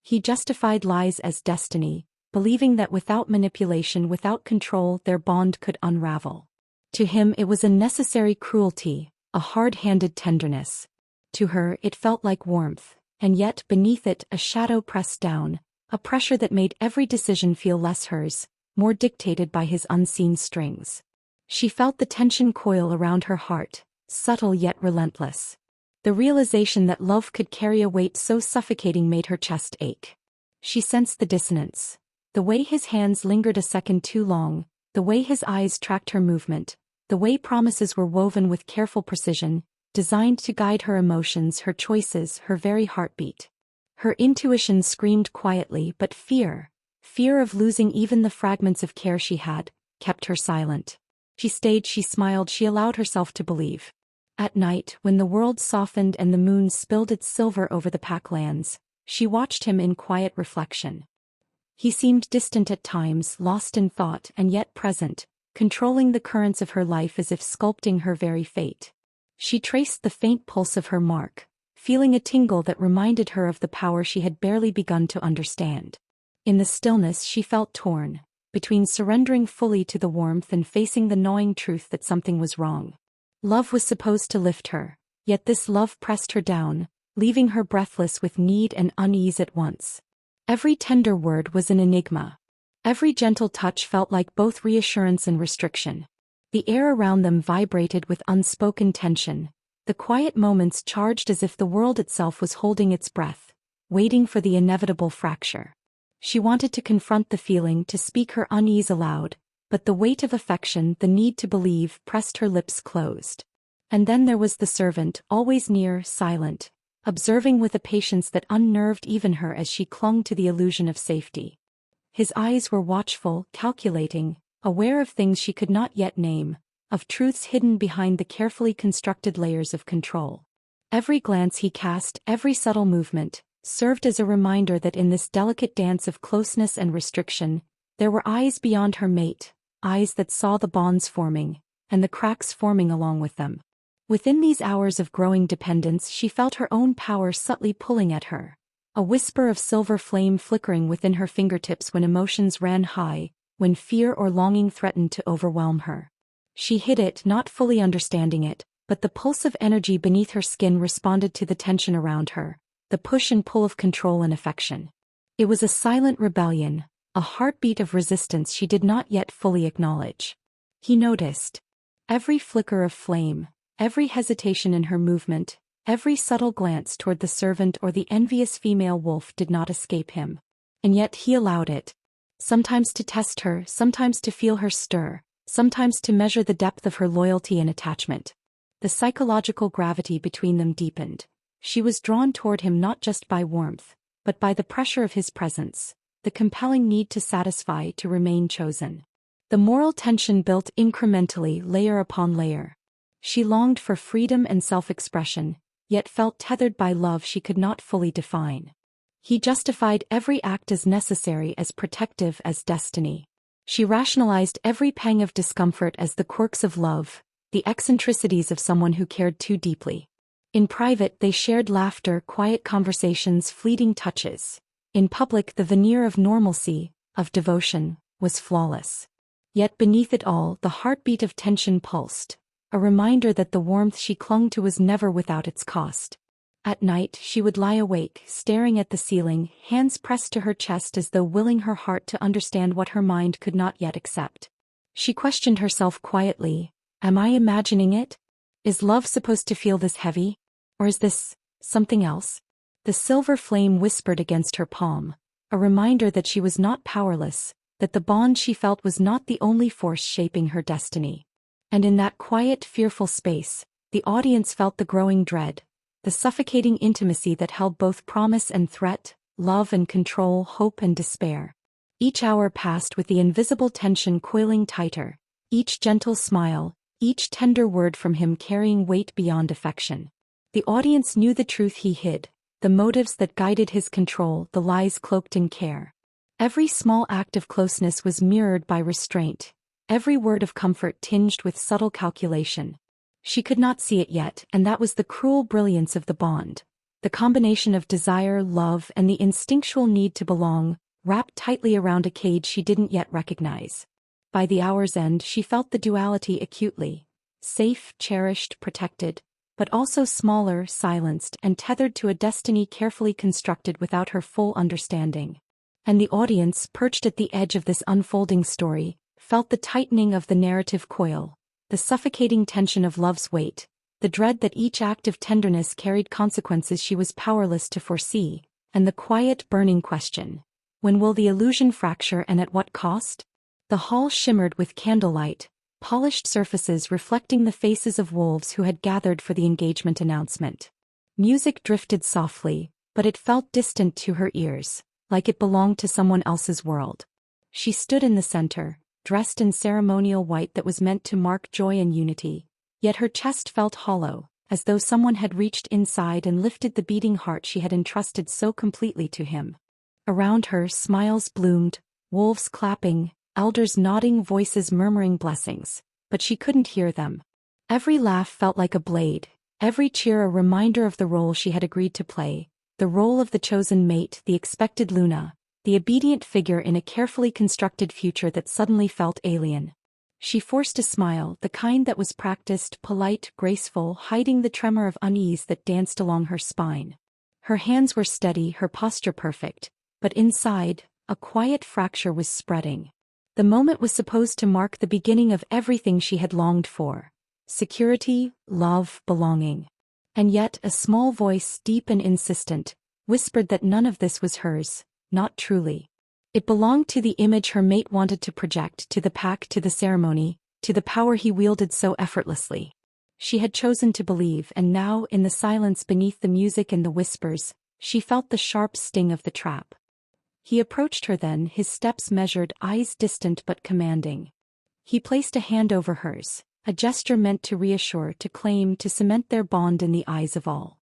He justified lies as destiny, believing that without manipulation, without control, their bond could unravel. To him it was a necessary cruelty, a hard-handed tenderness. To her it felt like warmth, and yet beneath it a shadow pressed down, a pressure that made every decision feel less hers, more dictated by his unseen strings. She felt the tension coil around her heart, subtle yet relentless. The realization that love could carry a weight so suffocating made her chest ache. She sensed the dissonance. The way his hands lingered a second too long, the way his eyes tracked her movement, the way promises were woven with careful precision, designed to guide her emotions, her choices, her very heartbeat. Her intuition screamed quietly, but fear of losing even the fragments of care she had, kept her silent. She stayed, she smiled, she allowed herself to believe. At night, when the world softened and the moon spilled its silver over the packlands, she watched him in quiet reflection. He seemed distant at times, lost in thought, and yet present, controlling the currents of her life as if sculpting her very fate. She traced the faint pulse of her mark, feeling a tingle that reminded her of the power she had barely begun to understand. In the stillness she felt torn, between surrendering fully to the warmth and facing the gnawing truth that something was wrong. Love was supposed to lift her, yet this love pressed her down, leaving her breathless with need and unease at once. Every tender word was an enigma. Every gentle touch felt like both reassurance and restriction. The air around them vibrated with unspoken tension, the quiet moments charged as if the world itself was holding its breath, waiting for the inevitable fracture. She wanted to confront the feeling, to speak her unease aloud, but the weight of affection, the need to believe, pressed her lips closed. And then there was the servant, always near, silent, observing with a patience that unnerved even her as she clung to the illusion of safety. His eyes were watchful, calculating, aware of things she could not yet name, of truths hidden behind the carefully constructed layers of control. Every glance he cast, every subtle movement, served as a reminder that in this delicate dance of closeness and restriction, there were eyes beyond her mate, eyes that saw the bonds forming, and the cracks forming along with them. Within these hours of growing dependence she felt her own power subtly pulling at her, a whisper of silver flame flickering within her fingertips when emotions ran high, when fear or longing threatened to overwhelm her. She hid it, not fully understanding it, but the pulse of energy beneath her skin responded to the tension around her, the push and pull of control and affection. It was a silent rebellion, a heartbeat of resistance she did not yet fully acknowledge. He noticed every flicker of flame, every hesitation in her movement, Every subtle glance toward the servant or the envious female wolf did not escape him. And yet he allowed it. Sometimes to test her, sometimes to feel her stir, sometimes to measure the depth of her loyalty and attachment. The psychological gravity between them deepened. She was drawn toward him not just by warmth, but by the pressure of his presence, the compelling need to satisfy, to remain chosen. The moral tension built incrementally, layer upon layer. She longed for freedom and self-expression, yet felt tethered by love she could not fully define. He justified every act as necessary, as protective, as destiny. She rationalized every pang of discomfort as the quirks of love, the eccentricities of someone who cared too deeply. In private they shared laughter, quiet conversations, fleeting touches. In public the veneer of normalcy, of devotion, was flawless. Yet beneath it all the heartbeat of tension pulsed, a reminder that the warmth she clung to was never without its cost. At night she would lie awake, staring at the ceiling, hands pressed to her chest as though willing her heart to understand what her mind could not yet accept. She questioned herself quietly, am I imagining it? Is love supposed to feel this heavy? Or is this something else? The silver flame whispered against her palm, a reminder that she was not powerless, that the bond she felt was not the only force shaping her destiny. And in that quiet, fearful space, the audience felt the growing dread, the suffocating intimacy that held both promise and threat, love and control, hope and despair. Each hour passed with the invisible tension coiling tighter, each gentle smile, each tender word from him carrying weight beyond affection. The audience knew the truth he hid, the motives that guided his control, the lies cloaked in care. Every small act of closeness was mirrored by restraint, every word of comfort tinged with subtle calculation. She could not see it yet, and that was the cruel brilliance of the bond. The combination of desire, love, and the instinctual need to belong, wrapped tightly around a cage she didn't yet recognize. By the hour's end she felt the duality acutely. Safe, cherished, protected, but also smaller, silenced, and tethered to a destiny carefully constructed without her full understanding. And the audience, perched at the edge of this unfolding story, felt the tightening of the narrative coil, the suffocating tension of love's weight, the dread that each act of tenderness carried consequences she was powerless to foresee, and the quiet, burning question, when will the illusion fracture and at what cost? The hall shimmered with candlelight, polished surfaces reflecting the faces of wolves who had gathered for the engagement announcement. Music drifted softly, but it felt distant to her ears, like it belonged to someone else's world. She stood in the center, dressed in ceremonial white that was meant to mark joy and unity, yet her chest felt hollow, as though someone had reached inside and lifted the beating heart she had entrusted so completely to him. Around her, smiles bloomed, wolves clapping, elders nodding, voices murmuring blessings, but she couldn't hear them. Every laugh felt like a blade, every cheer a reminder of the role she had agreed to play, the role of the chosen mate, the expected Luna, the obedient figure in a carefully constructed future that suddenly felt alien. She forced a smile, the kind that was practiced, polite, graceful, hiding the tremor of unease that danced along her spine. Her hands were steady, her posture perfect, but inside, a quiet fracture was spreading. The moment was supposed to mark the beginning of everything she had longed for: security, love, belonging. And yet a small voice, deep and insistent, whispered that none of this was hers, not truly. It belonged to the image her mate wanted to project, to the pack, to the ceremony, to the power he wielded so effortlessly. She had chosen to believe, and now, in the silence beneath the music and the whispers, she felt the sharp sting of the trap. He approached her then, his steps measured, eyes distant but commanding. He placed a hand over hers, a gesture meant to reassure, to claim, to cement their bond in the eyes of all.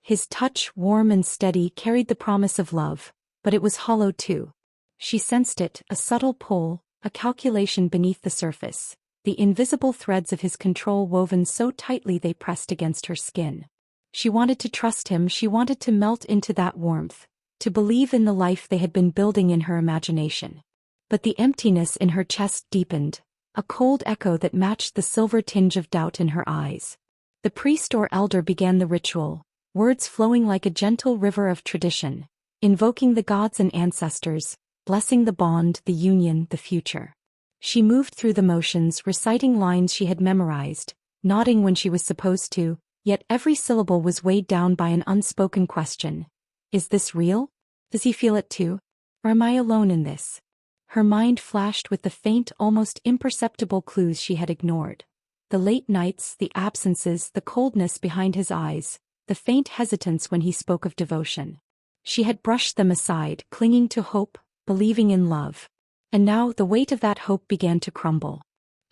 His touch, warm and steady, carried the promise of love, but it was hollow too. She sensed it, a subtle pull, a calculation beneath the surface, the invisible threads of his control woven so tightly they pressed against her skin. She wanted to trust him, she wanted to melt into that warmth, to believe in the life they had been building in her imagination. But the emptiness in her chest deepened, a cold echo that matched the silver tinge of doubt in her eyes. The priest or elder began the ritual, words flowing like a gentle river of tradition, invoking the gods and ancestors, blessing the bond, the union, the future. She moved through the motions, reciting lines she had memorized, nodding when she was supposed to, Yet every syllable was weighed down by an unspoken question. Is this real? Does he feel it too? Or am I alone in this? Her mind flashed with the faint, almost imperceptible clues she had ignored. The late nights, the absences, the coldness behind his eyes, the faint hesitance when he spoke of devotion. She had brushed them aside, clinging to hope, believing in love. And now the weight of that hope began to crumble.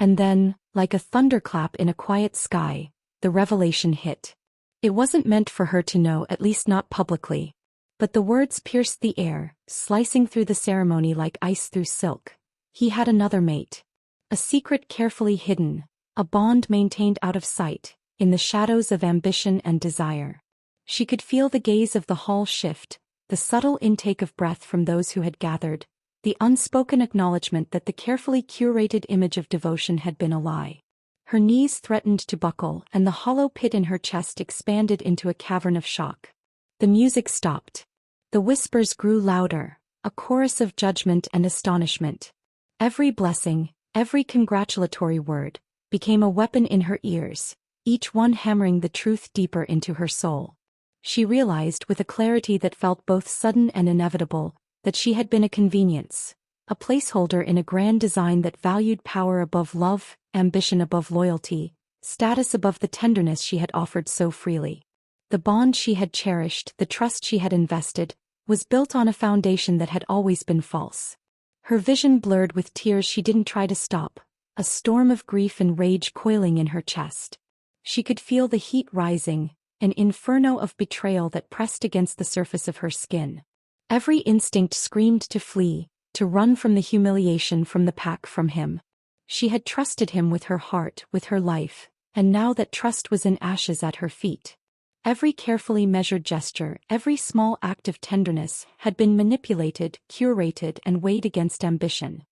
And then, like a thunderclap in a quiet sky, the revelation hit. It wasn't meant for her to know, at least not publicly. But the words pierced the air, slicing through the ceremony like ice through silk. He had another mate. A secret carefully hidden, a bond maintained out of sight, in the shadows of ambition and desire. She could feel the gaze of the hall shift, the subtle intake of breath from those who had gathered, the unspoken acknowledgement that the carefully curated image of devotion had been a lie. Her knees threatened to buckle, and the hollow pit in her chest expanded into a cavern of shock. The music stopped. The whispers grew louder, a chorus of judgment and astonishment. Every blessing, every congratulatory word, became a weapon in her ears, each one hammering the truth deeper into her soul. She realized with a clarity that felt both sudden and inevitable, that she had been a convenience, a placeholder in a grand design that valued power above love, ambition above loyalty, status above the tenderness she had offered so freely. The bond she had cherished, the trust she had invested, was built on a foundation that had always been false. Her vision blurred with tears she didn't try to stop, a storm of grief and rage coiling in her chest. She could feel the heat rising, an inferno of betrayal that pressed against the surface of her skin. Every instinct screamed to flee, to run from the humiliation, from the pack, from him. She had trusted him with her heart, with her life, and now that trust was in ashes at her feet. Every carefully measured gesture, every small act of tenderness, had been manipulated, curated, and weighed against ambition.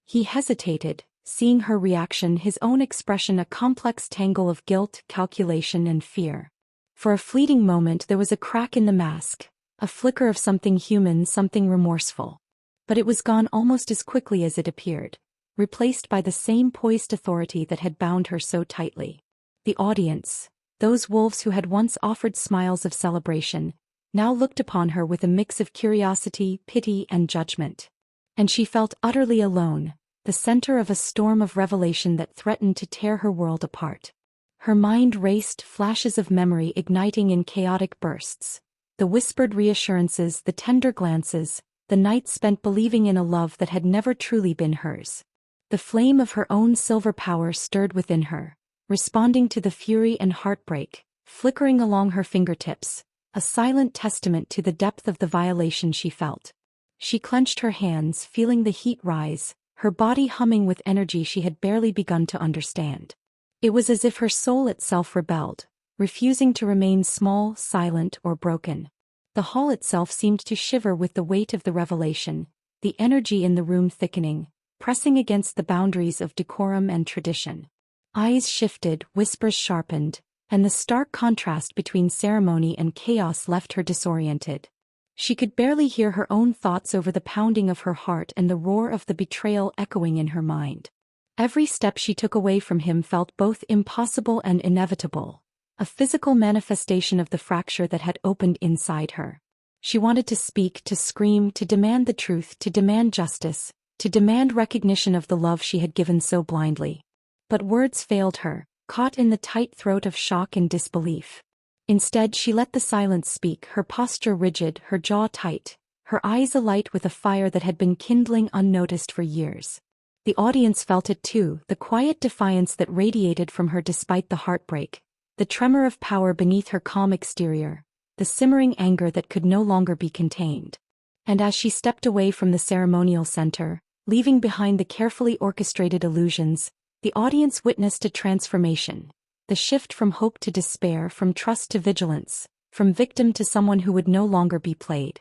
He hesitated, seeing her reaction, his own expression a complex tangle of guilt, calculation, and fear. For a fleeting moment there was a crack in the mask, a flicker of something human, something remorseful. But it was gone almost as quickly as it appeared, replaced by the same poised authority that had bound her so tightly. The audience, those wolves who had once offered smiles of celebration, now looked upon her with a mix of curiosity, pity, and judgment. And she felt utterly alone, the center of a storm of revelation that threatened to tear her world apart. Her mind raced, flashes of memory igniting in chaotic bursts. The whispered reassurances, the tender glances, the nights spent believing in a love that had never truly been hers. The flame of her own silver power stirred within her, responding to the fury and heartbreak, flickering along her fingertips, a silent testament to the depth of the violation she felt. She clenched her hands, feeling the heat rise, her body humming with energy she had barely begun to understand. It was as if her soul itself rebelled, refusing to remain small, silent, or broken. The hall itself seemed to shiver with the weight of the revelation, the energy in the room thickening, pressing against the boundaries of decorum and tradition. Eyes shifted, whispers sharpened, and the stark contrast between ceremony and chaos left her disoriented. She could barely hear her own thoughts over the pounding of her heart and the roar of the betrayal echoing in her mind. Every step she took away from him felt both impossible and inevitable, a physical manifestation of the fracture that had opened inside her. She wanted to speak, to scream, to demand the truth, to demand justice, to demand recognition of the love she had given so blindly. But words failed her, caught in the tight throat of shock and disbelief. Instead she let the silence speak, her posture rigid, her jaw tight, her eyes alight with a fire that had been kindling unnoticed for years. The audience felt it too, the quiet defiance that radiated from her despite the heartbreak, the tremor of power beneath her calm exterior, the simmering anger that could no longer be contained. And as she stepped away from the ceremonial center, leaving behind the carefully orchestrated illusions, the audience witnessed a transformation, the shift from hope to despair, from trust to vigilance, from victim to someone who would no longer be played.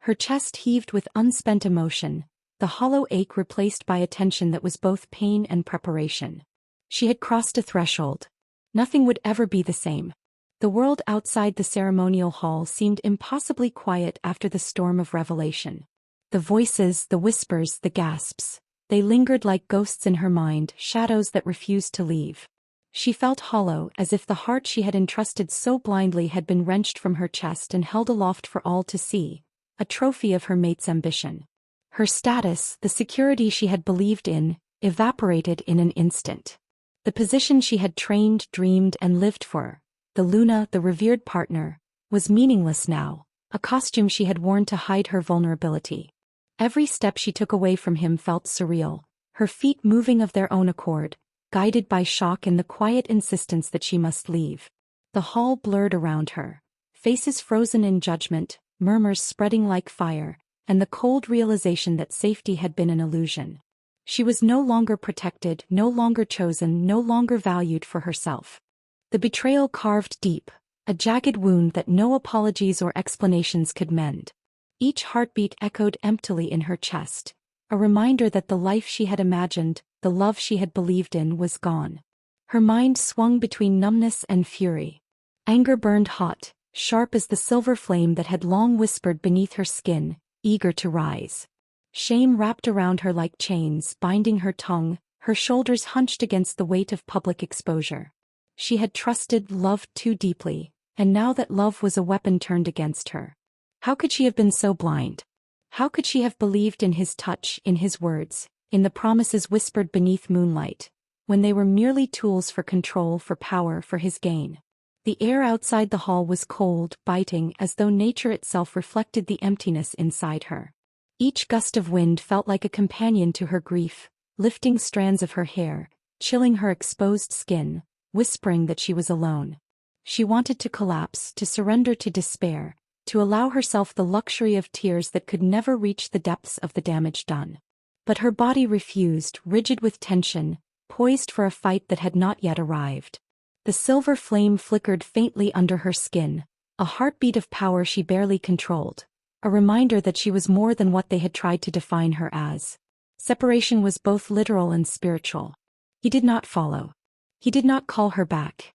Her chest heaved with unspent emotion, the hollow ache replaced by a tension that was both pain and preparation. She had crossed a threshold. Nothing would ever be the same. The world outside the ceremonial hall seemed impossibly quiet after the storm of revelation. The voices, the whispers, the gasps, they lingered like ghosts in her mind, shadows that refused to leave. She felt hollow, as if the heart she had entrusted so blindly had been wrenched from her chest and held aloft for all to see, a trophy of her mate's ambition. Her status, the security she had believed in, evaporated in an instant. The position she had trained, dreamed, and lived for, the Luna, the revered partner, was meaningless now, a costume she had worn to hide her vulnerability. Every step she took away from him felt surreal, her feet moving of their own accord, guided by shock and the quiet insistence that she must leave. The hall blurred around her, faces frozen in judgment, murmurs spreading like fire, and the cold realization that safety had been an illusion. She was no longer protected, no longer chosen, no longer valued for herself. The betrayal carved deep, a jagged wound that no apologies or explanations could mend. Each heartbeat echoed emptily in her chest, a reminder that the life she had imagined, the love she had believed in, was gone. Her mind swung between numbness and fury. Anger burned hot, sharp as the silver flame that had long whispered beneath her skin, eager to rise. Shame wrapped around her like chains, binding her tongue, her shoulders hunched against the weight of public exposure. She had trusted, loved too deeply, and now that love was a weapon turned against her. How could she have been so blind? How could she have believed in his touch, in his words, in the promises whispered beneath moonlight, when they were merely tools for control, for power, for his gain? The air outside the hall was cold, biting, as though nature itself reflected the emptiness inside her. Each gust of wind felt like a companion to her grief, lifting strands of her hair, chilling her exposed skin, whispering that she was alone. She wanted to collapse, to surrender to despair, to allow herself the luxury of tears that could never reach the depths of the damage done. But her body refused, rigid with tension, poised for a fight that had not yet arrived. The silver flame flickered faintly under her skin, a heartbeat of power she barely controlled, a reminder that she was more than what they had tried to define her as. Separation was both literal and spiritual. He did not follow. He did not call her back.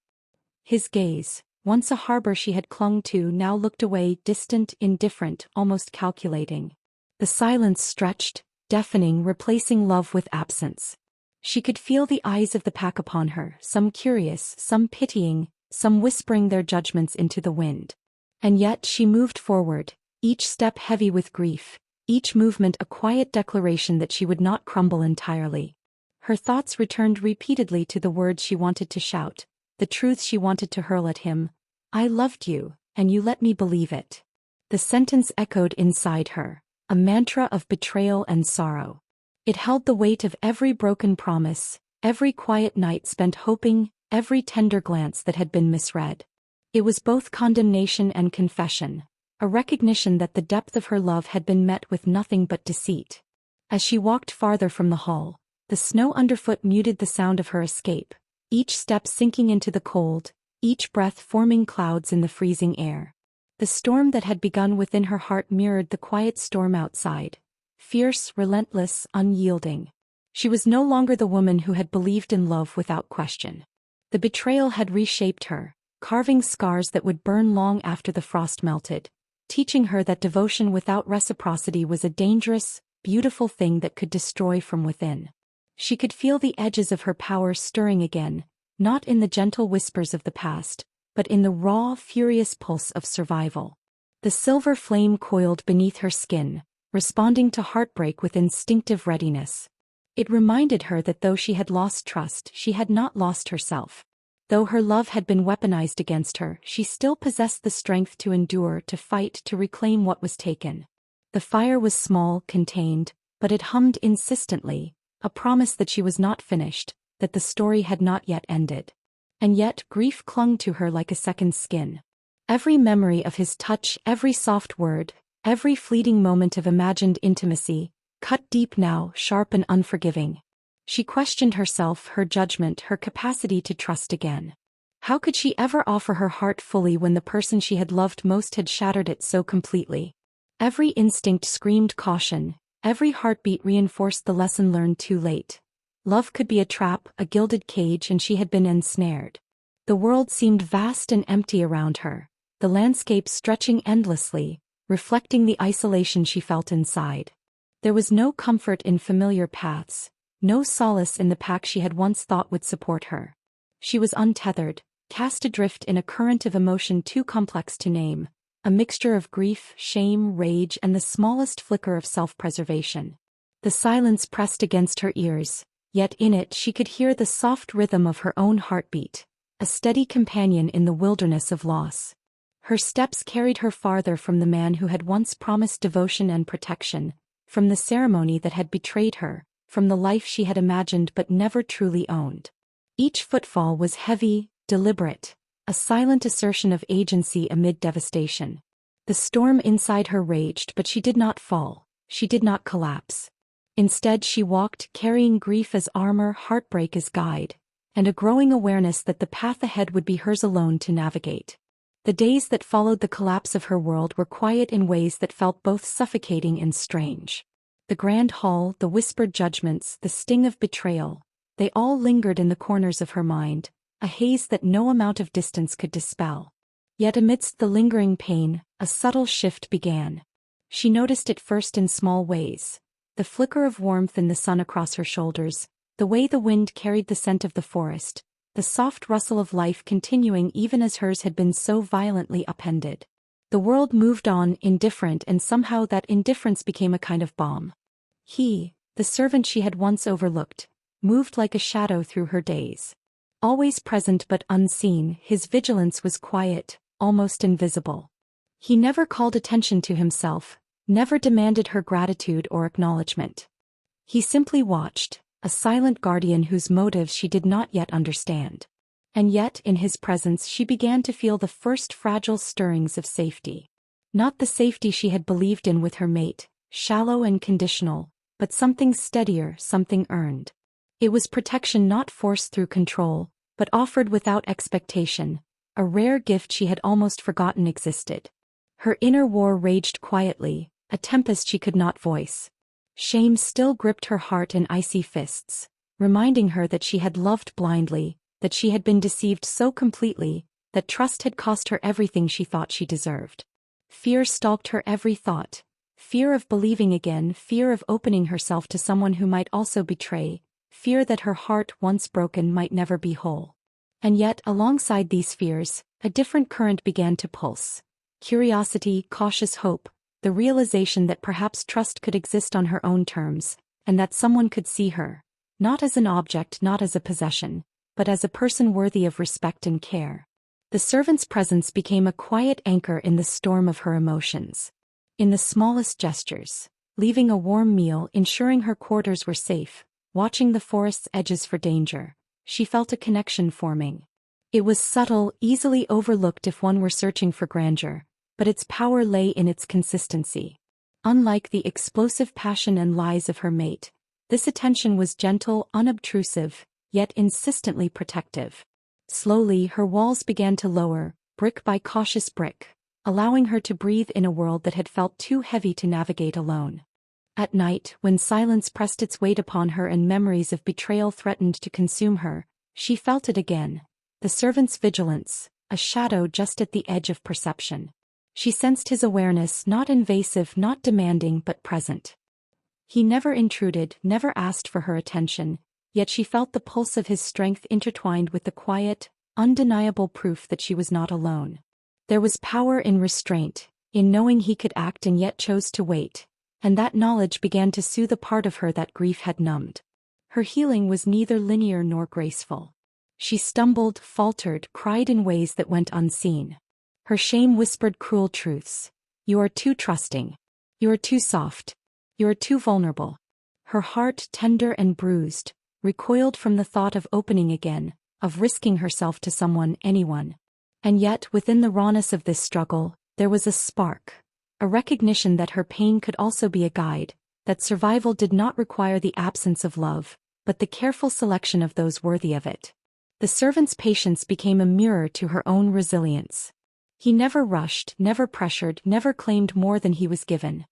His gaze, once a harbor she had clung to, now looked away, distant, indifferent, almost calculating. The silence stretched, deafening, replacing love with absence. She could feel the eyes of the pack upon her, some curious, some pitying, some whispering their judgments into the wind. And yet she moved forward, each step heavy with grief, each movement a quiet declaration that she would not crumble entirely. Her thoughts returned repeatedly to the words she wanted to shout, the truths she wanted to hurl at him. "I loved you, and you let me believe it." The sentence echoed inside her, a mantra of betrayal and sorrow. It held the weight of every broken promise, every quiet night spent hoping, every tender glance that had been misread. It was both condemnation and confession, a recognition that the depth of her love had been met with nothing but deceit. As she walked farther from the hall, the snow underfoot muted the sound of her escape, each step sinking into the cold, each breath forming clouds in the freezing air. The storm that had begun within her heart mirrored the quiet storm outside, fierce, relentless, unyielding. She was no longer the woman who had believed in love without question. The betrayal had reshaped her, carving scars that would burn long after the frost melted, teaching her that devotion without reciprocity was a dangerous, beautiful thing that could destroy from within. She could feel the edges of her power stirring again, not in the gentle whispers of the past, but in the raw, furious pulse of survival. The silver flame coiled beneath her skin, responding to heartbreak with instinctive readiness. It reminded her that though she had lost trust, she had not lost herself. Though her love had been weaponized against her, she still possessed the strength to endure, to fight, to reclaim what was taken. The fire was small, contained, but it hummed insistently, a promise that she was not finished, that the story had not yet ended. And yet grief clung to her like a second skin. Every memory of his touch, every soft word, every fleeting moment of imagined intimacy, cut deep now, sharp and unforgiving. She questioned herself, her judgment, her capacity to trust again. How could she ever offer her heart fully when the person she had loved most had shattered it so completely? Every instinct screamed caution, every heartbeat reinforced the lesson learned too late. Love could be a trap, a gilded cage, and she had been ensnared. The world seemed vast and empty around her, the landscape stretching endlessly, reflecting the isolation she felt inside. There was no comfort in familiar paths, no solace in the pack she had once thought would support her. She was untethered, cast adrift in a current of emotion too complex to name, a mixture of grief, shame, rage, and the smallest flicker of self-preservation. The silence pressed against her ears, yet in it she could hear the soft rhythm of her own heartbeat, a steady companion in the wilderness of loss. Her steps carried her farther from the man who had once promised devotion and protection, from the ceremony that had betrayed her, from the life she had imagined but never truly owned. Each footfall was heavy, deliberate, a silent assertion of agency amid devastation. The storm inside her raged, but she did not fall, she did not collapse. Instead she walked, carrying grief as armor, heartbreak as guide, and a growing awareness that the path ahead would be hers alone to navigate. The days that followed the collapse of her world were quiet in ways that felt both suffocating and strange. The grand hall, the whispered judgments, the sting of betrayal, they all lingered in the corners of her mind, a haze that no amount of distance could dispel. Yet amidst the lingering pain, a subtle shift began. She noticed it first in small ways. The flicker of warmth in the sun across her shoulders, the way the wind carried the scent of the forest, the soft rustle of life continuing even as hers had been so violently upended. The world moved on, indifferent, and somehow that indifference became a kind of balm. He, the servant she had once overlooked, moved like a shadow through her days. Always present but unseen, his vigilance was quiet, almost invisible. He never called attention to himself, never demanded her gratitude or acknowledgement. He simply watched, a silent guardian whose motives she did not yet understand. And yet in his presence she began to feel the first fragile stirrings of safety. Not the safety she had believed in with her mate, shallow and conditional, but something steadier, something earned. It was protection not forced through control, but offered without expectation, a rare gift she had almost forgotten existed. Her inner war raged quietly, a tempest she could not voice. Shame still gripped her heart in icy fists, reminding her that she had loved blindly, that she had been deceived so completely, that trust had cost her everything she thought she deserved. Fear stalked her every thought, fear of believing again, fear of opening herself to someone who might also betray, fear that her heart, once broken, might never be whole. And yet, alongside these fears, a different current began to pulse. Curiosity, cautious hope, the realization that perhaps trust could exist on her own terms, and that someone could see her, not as an object, not as a possession, but as a person worthy of respect and care. The servant's presence became a quiet anchor in the storm of her emotions. In the smallest gestures, leaving a warm meal, ensuring her quarters were safe, watching the forest's edges for danger, she felt a connection forming. It was subtle, easily overlooked if one were searching for grandeur, but its power lay in its consistency. Unlike the explosive passion and lies of her mate, this attention was gentle, unobtrusive, yet insistently protective. Slowly her walls began to lower, brick by cautious brick, allowing her to breathe in a world that had felt too heavy to navigate alone. At night, when silence pressed its weight upon her and memories of betrayal threatened to consume her, she felt it again. The servant's vigilance, a shadow just at the edge of perception. She sensed his awareness, not invasive, not demanding, but present. He never intruded, never asked for her attention, yet she felt the pulse of his strength intertwined with the quiet, undeniable proof that she was not alone. There was power in restraint, in knowing he could act and yet chose to wait, and that knowledge began to soothe a part of her that grief had numbed. Her healing was neither linear nor graceful. She stumbled, faltered, cried in ways that went unseen. Her shame whispered cruel truths. You are too trusting. You are too soft. You are too vulnerable. Her heart, tender and bruised, recoiled from the thought of opening again, of risking herself to someone, anyone. And yet, within the rawness of this struggle, there was a spark, a recognition that her pain could also be a guide, that survival did not require the absence of love, but the careful selection of those worthy of it. The servant's patience became a mirror to her own resilience. He never rushed, never pressured, never claimed more than he was given.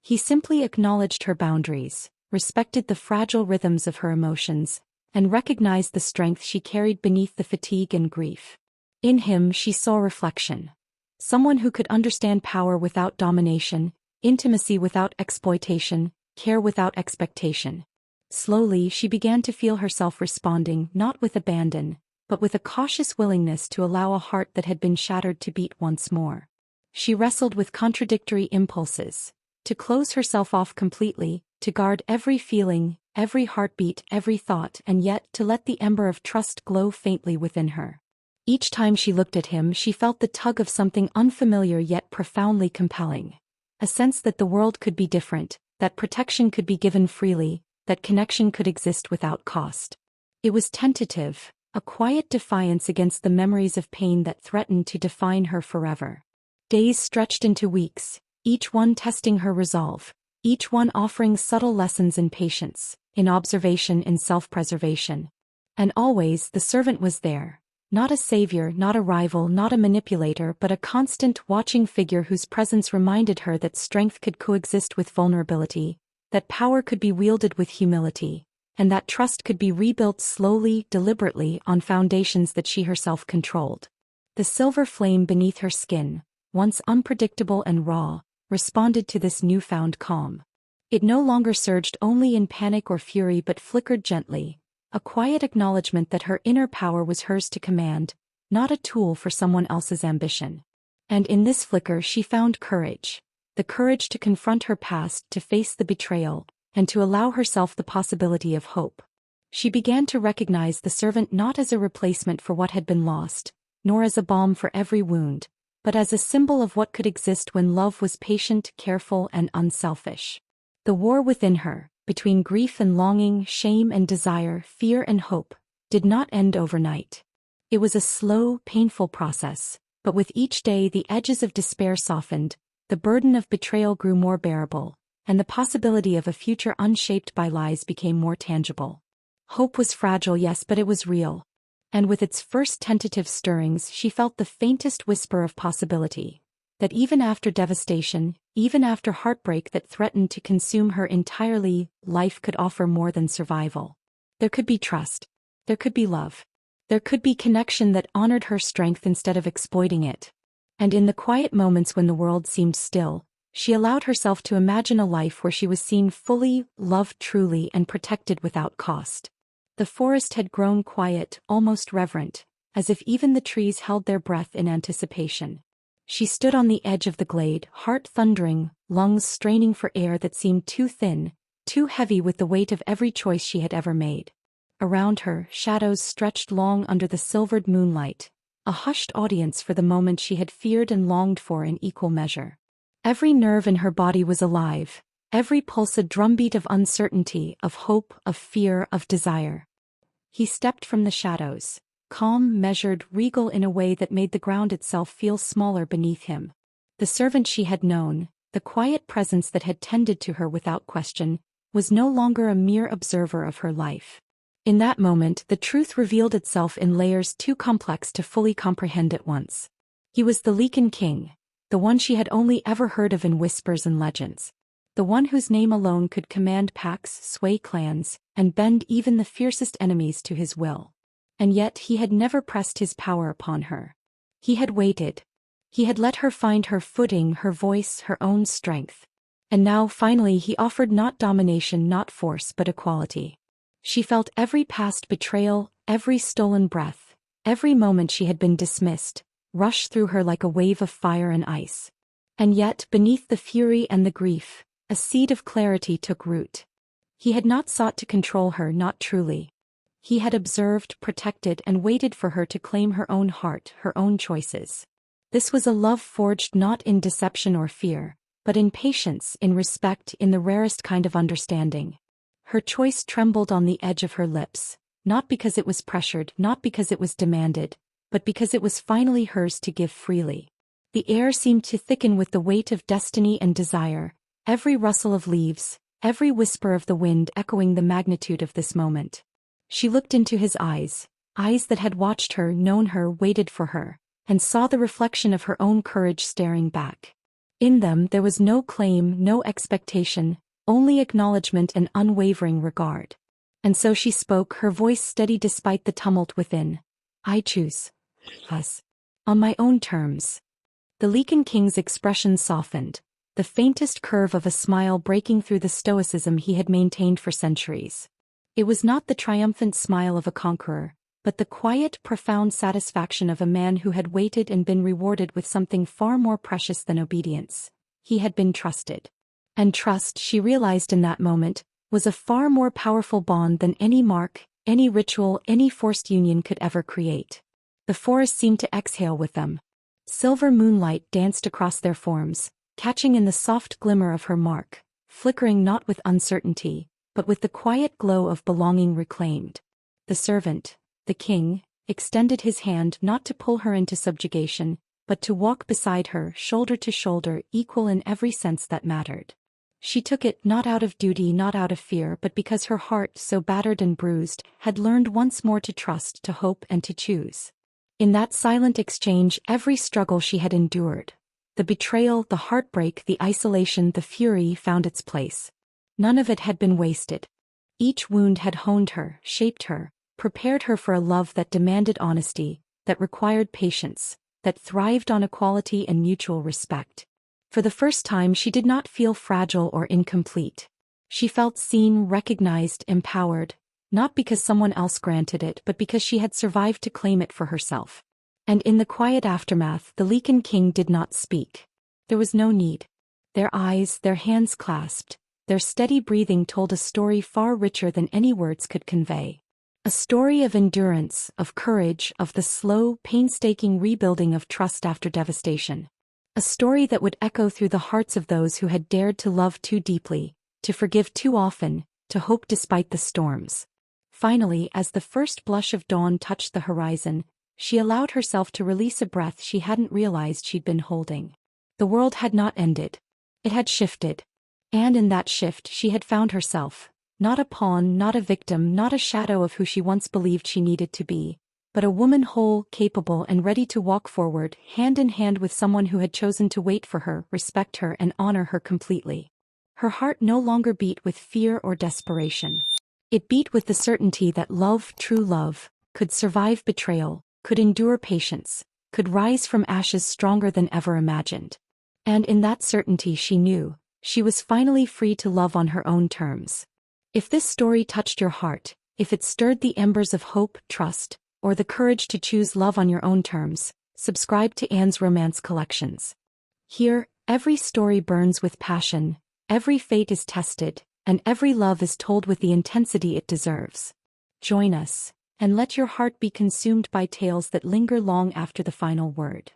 He simply acknowledged her boundaries, respected the fragile rhythms of her emotions, and recognized the strength she carried beneath the fatigue and grief. In him she saw reflection. Someone who could understand power without domination, intimacy without exploitation, care without expectation. Slowly she began to feel herself responding, not with abandon, but with a cautious willingness to allow a heart that had been shattered to beat once more. She wrestled with contradictory impulses, to close herself off completely, to guard every feeling, every heartbeat, every thought, and yet to let the ember of trust glow faintly within her. Each time she looked at him, she felt the tug of something unfamiliar yet profoundly compelling. A sense that the world could be different, that protection could be given freely, that connection could exist without cost. It was tentative, a quiet defiance against the memories of pain that threatened to define her forever. Days stretched into weeks, each one testing her resolve, each one offering subtle lessons in patience, in observation, in self-preservation. And always the servant was there. Not a savior, not a rival, not a manipulator, but a constant, watching figure whose presence reminded her that strength could coexist with vulnerability, that power could be wielded with humility, and that trust could be rebuilt slowly, deliberately, on foundations that she herself controlled. The silver flame beneath her skin, once unpredictable and raw, responded to this newfound calm. It no longer surged only in panic or fury but flickered gently, a quiet acknowledgement that her inner power was hers to command, not a tool for someone else's ambition. And in this flicker she found courage. The courage to confront her past, to face the betrayal, and to allow herself the possibility of hope. She began to recognize the servant not as a replacement for what had been lost, nor as a balm for every wound, but as a symbol of what could exist when love was patient, careful, and unselfish. The war within her, between grief and longing, shame and desire, fear and hope, did not end overnight. It was a slow, painful process, but with each day the edges of despair softened, the burden of betrayal grew more bearable, and the possibility of a future unshaped by lies became more tangible. Hope was fragile, yes, but it was real. And with its first tentative stirrings she felt the faintest whisper of possibility. That even after devastation, even after heartbreak that threatened to consume her entirely, life could offer more than survival. There could be trust. There could be love. There could be connection that honored her strength instead of exploiting it. And in the quiet moments when the world seemed still, she allowed herself to imagine a life where she was seen fully, loved truly, and protected without cost. The forest had grown quiet, almost reverent, as if even the trees held their breath in anticipation. She stood on the edge of the glade, heart thundering, lungs straining for air that seemed too thin, too heavy with the weight of every choice she had ever made. Around her, shadows stretched long under the silvered moonlight, a hushed audience for the moment she had feared and longed for in equal measure. Every nerve in her body was alive, every pulse a drumbeat of uncertainty, of hope, of fear, of desire. He stepped from the shadows, calm, measured, regal in a way that made the ground itself feel smaller beneath him. The servant she had known, the quiet presence that had tended to her without question, was no longer a mere observer of her life. In that moment the truth revealed itself in layers too complex to fully comprehend at once. He was the Lycan King, the one she had only ever heard of in whispers and legends. The one whose name alone could command packs, sway clans, and bend even the fiercest enemies to his will. And yet he had never pressed his power upon her. He had waited. He had let her find her footing, her voice, her own strength. And now, finally, he offered not domination, not force, but equality. She felt every past betrayal, every stolen breath, every moment she had been dismissed, rush through her like a wave of fire and ice. And yet, beneath the fury and the grief, a seed of clarity took root. He had not sought to control her, not truly. He had observed, protected, and waited for her to claim her own heart, her own choices. This was a love forged not in deception or fear, but in patience, in respect, in the rarest kind of understanding. Her choice trembled on the edge of her lips, not because it was pressured, not because it was demanded, but because it was finally hers to give freely. The air seemed to thicken with the weight of destiny and desire, every rustle of leaves, every whisper of the wind echoing the magnitude of this moment. She looked into his eyes, eyes that had watched her, known her, waited for her, and saw the reflection of her own courage staring back. In them there was no claim, no expectation, only acknowledgement and unwavering regard. And so she spoke, her voice steady despite the tumult within. "I choose us. On my own terms." The Lycan King's expression softened, the faintest curve of a smile breaking through the stoicism he had maintained for centuries. It was not the triumphant smile of a conqueror, but the quiet, profound satisfaction of a man who had waited and been rewarded with something far more precious than obedience. He had been trusted. And trust, she realized in that moment, was a far more powerful bond than any mark, any ritual, any forced union could ever create. The forest seemed to exhale with them. Silver moonlight danced across their forms, catching in the soft glimmer of her mark, flickering not with uncertainty, but with the quiet glow of belonging reclaimed. The servant, the king, extended his hand not to pull her into subjugation, but to walk beside her, shoulder to shoulder, equal in every sense that mattered. She took it not out of duty, not out of fear, but because her heart, so battered and bruised, had learned once more to trust, to hope, and to choose. In that silent exchange, every struggle she had endured, the betrayal, the heartbreak, the isolation, the fury, found its place. None of it had been wasted. Each wound had honed her, shaped her, prepared her for a love that demanded honesty, that required patience, that thrived on equality and mutual respect. For the first time she did not feel fragile or incomplete. She felt seen, recognized, empowered, not because someone else granted it but because she had survived to claim it for herself. And in the quiet aftermath, the Lycan King did not speak. There was no need. Their eyes, their hands clasped, their steady breathing told a story far richer than any words could convey. A story of endurance, of courage, of the slow, painstaking rebuilding of trust after devastation. A story that would echo through the hearts of those who had dared to love too deeply, to forgive too often, to hope despite the storms. Finally, as the first blush of dawn touched the horizon, she allowed herself to release a breath she hadn't realized she'd been holding. The world had not ended. It had shifted. And in that shift she had found herself, not a pawn, not a victim, not a shadow of who she once believed she needed to be, but a woman whole, capable, and ready to walk forward, hand in hand with someone who had chosen to wait for her, respect her, and honor her completely. Her heart no longer beat with fear or desperation. It beat with the certainty that love, true love, could survive betrayal, could endure patience, could rise from ashes stronger than ever imagined. And in that certainty she knew, she was finally free to love on her own terms. If this story touched your heart, if it stirred the embers of hope, trust, or the courage to choose love on your own terms, subscribe to Anne's Romance Collections. Here, every story burns with passion, every fate is tested, and every love is told with the intensity it deserves. Join us, and let your heart be consumed by tales that linger long after the final word.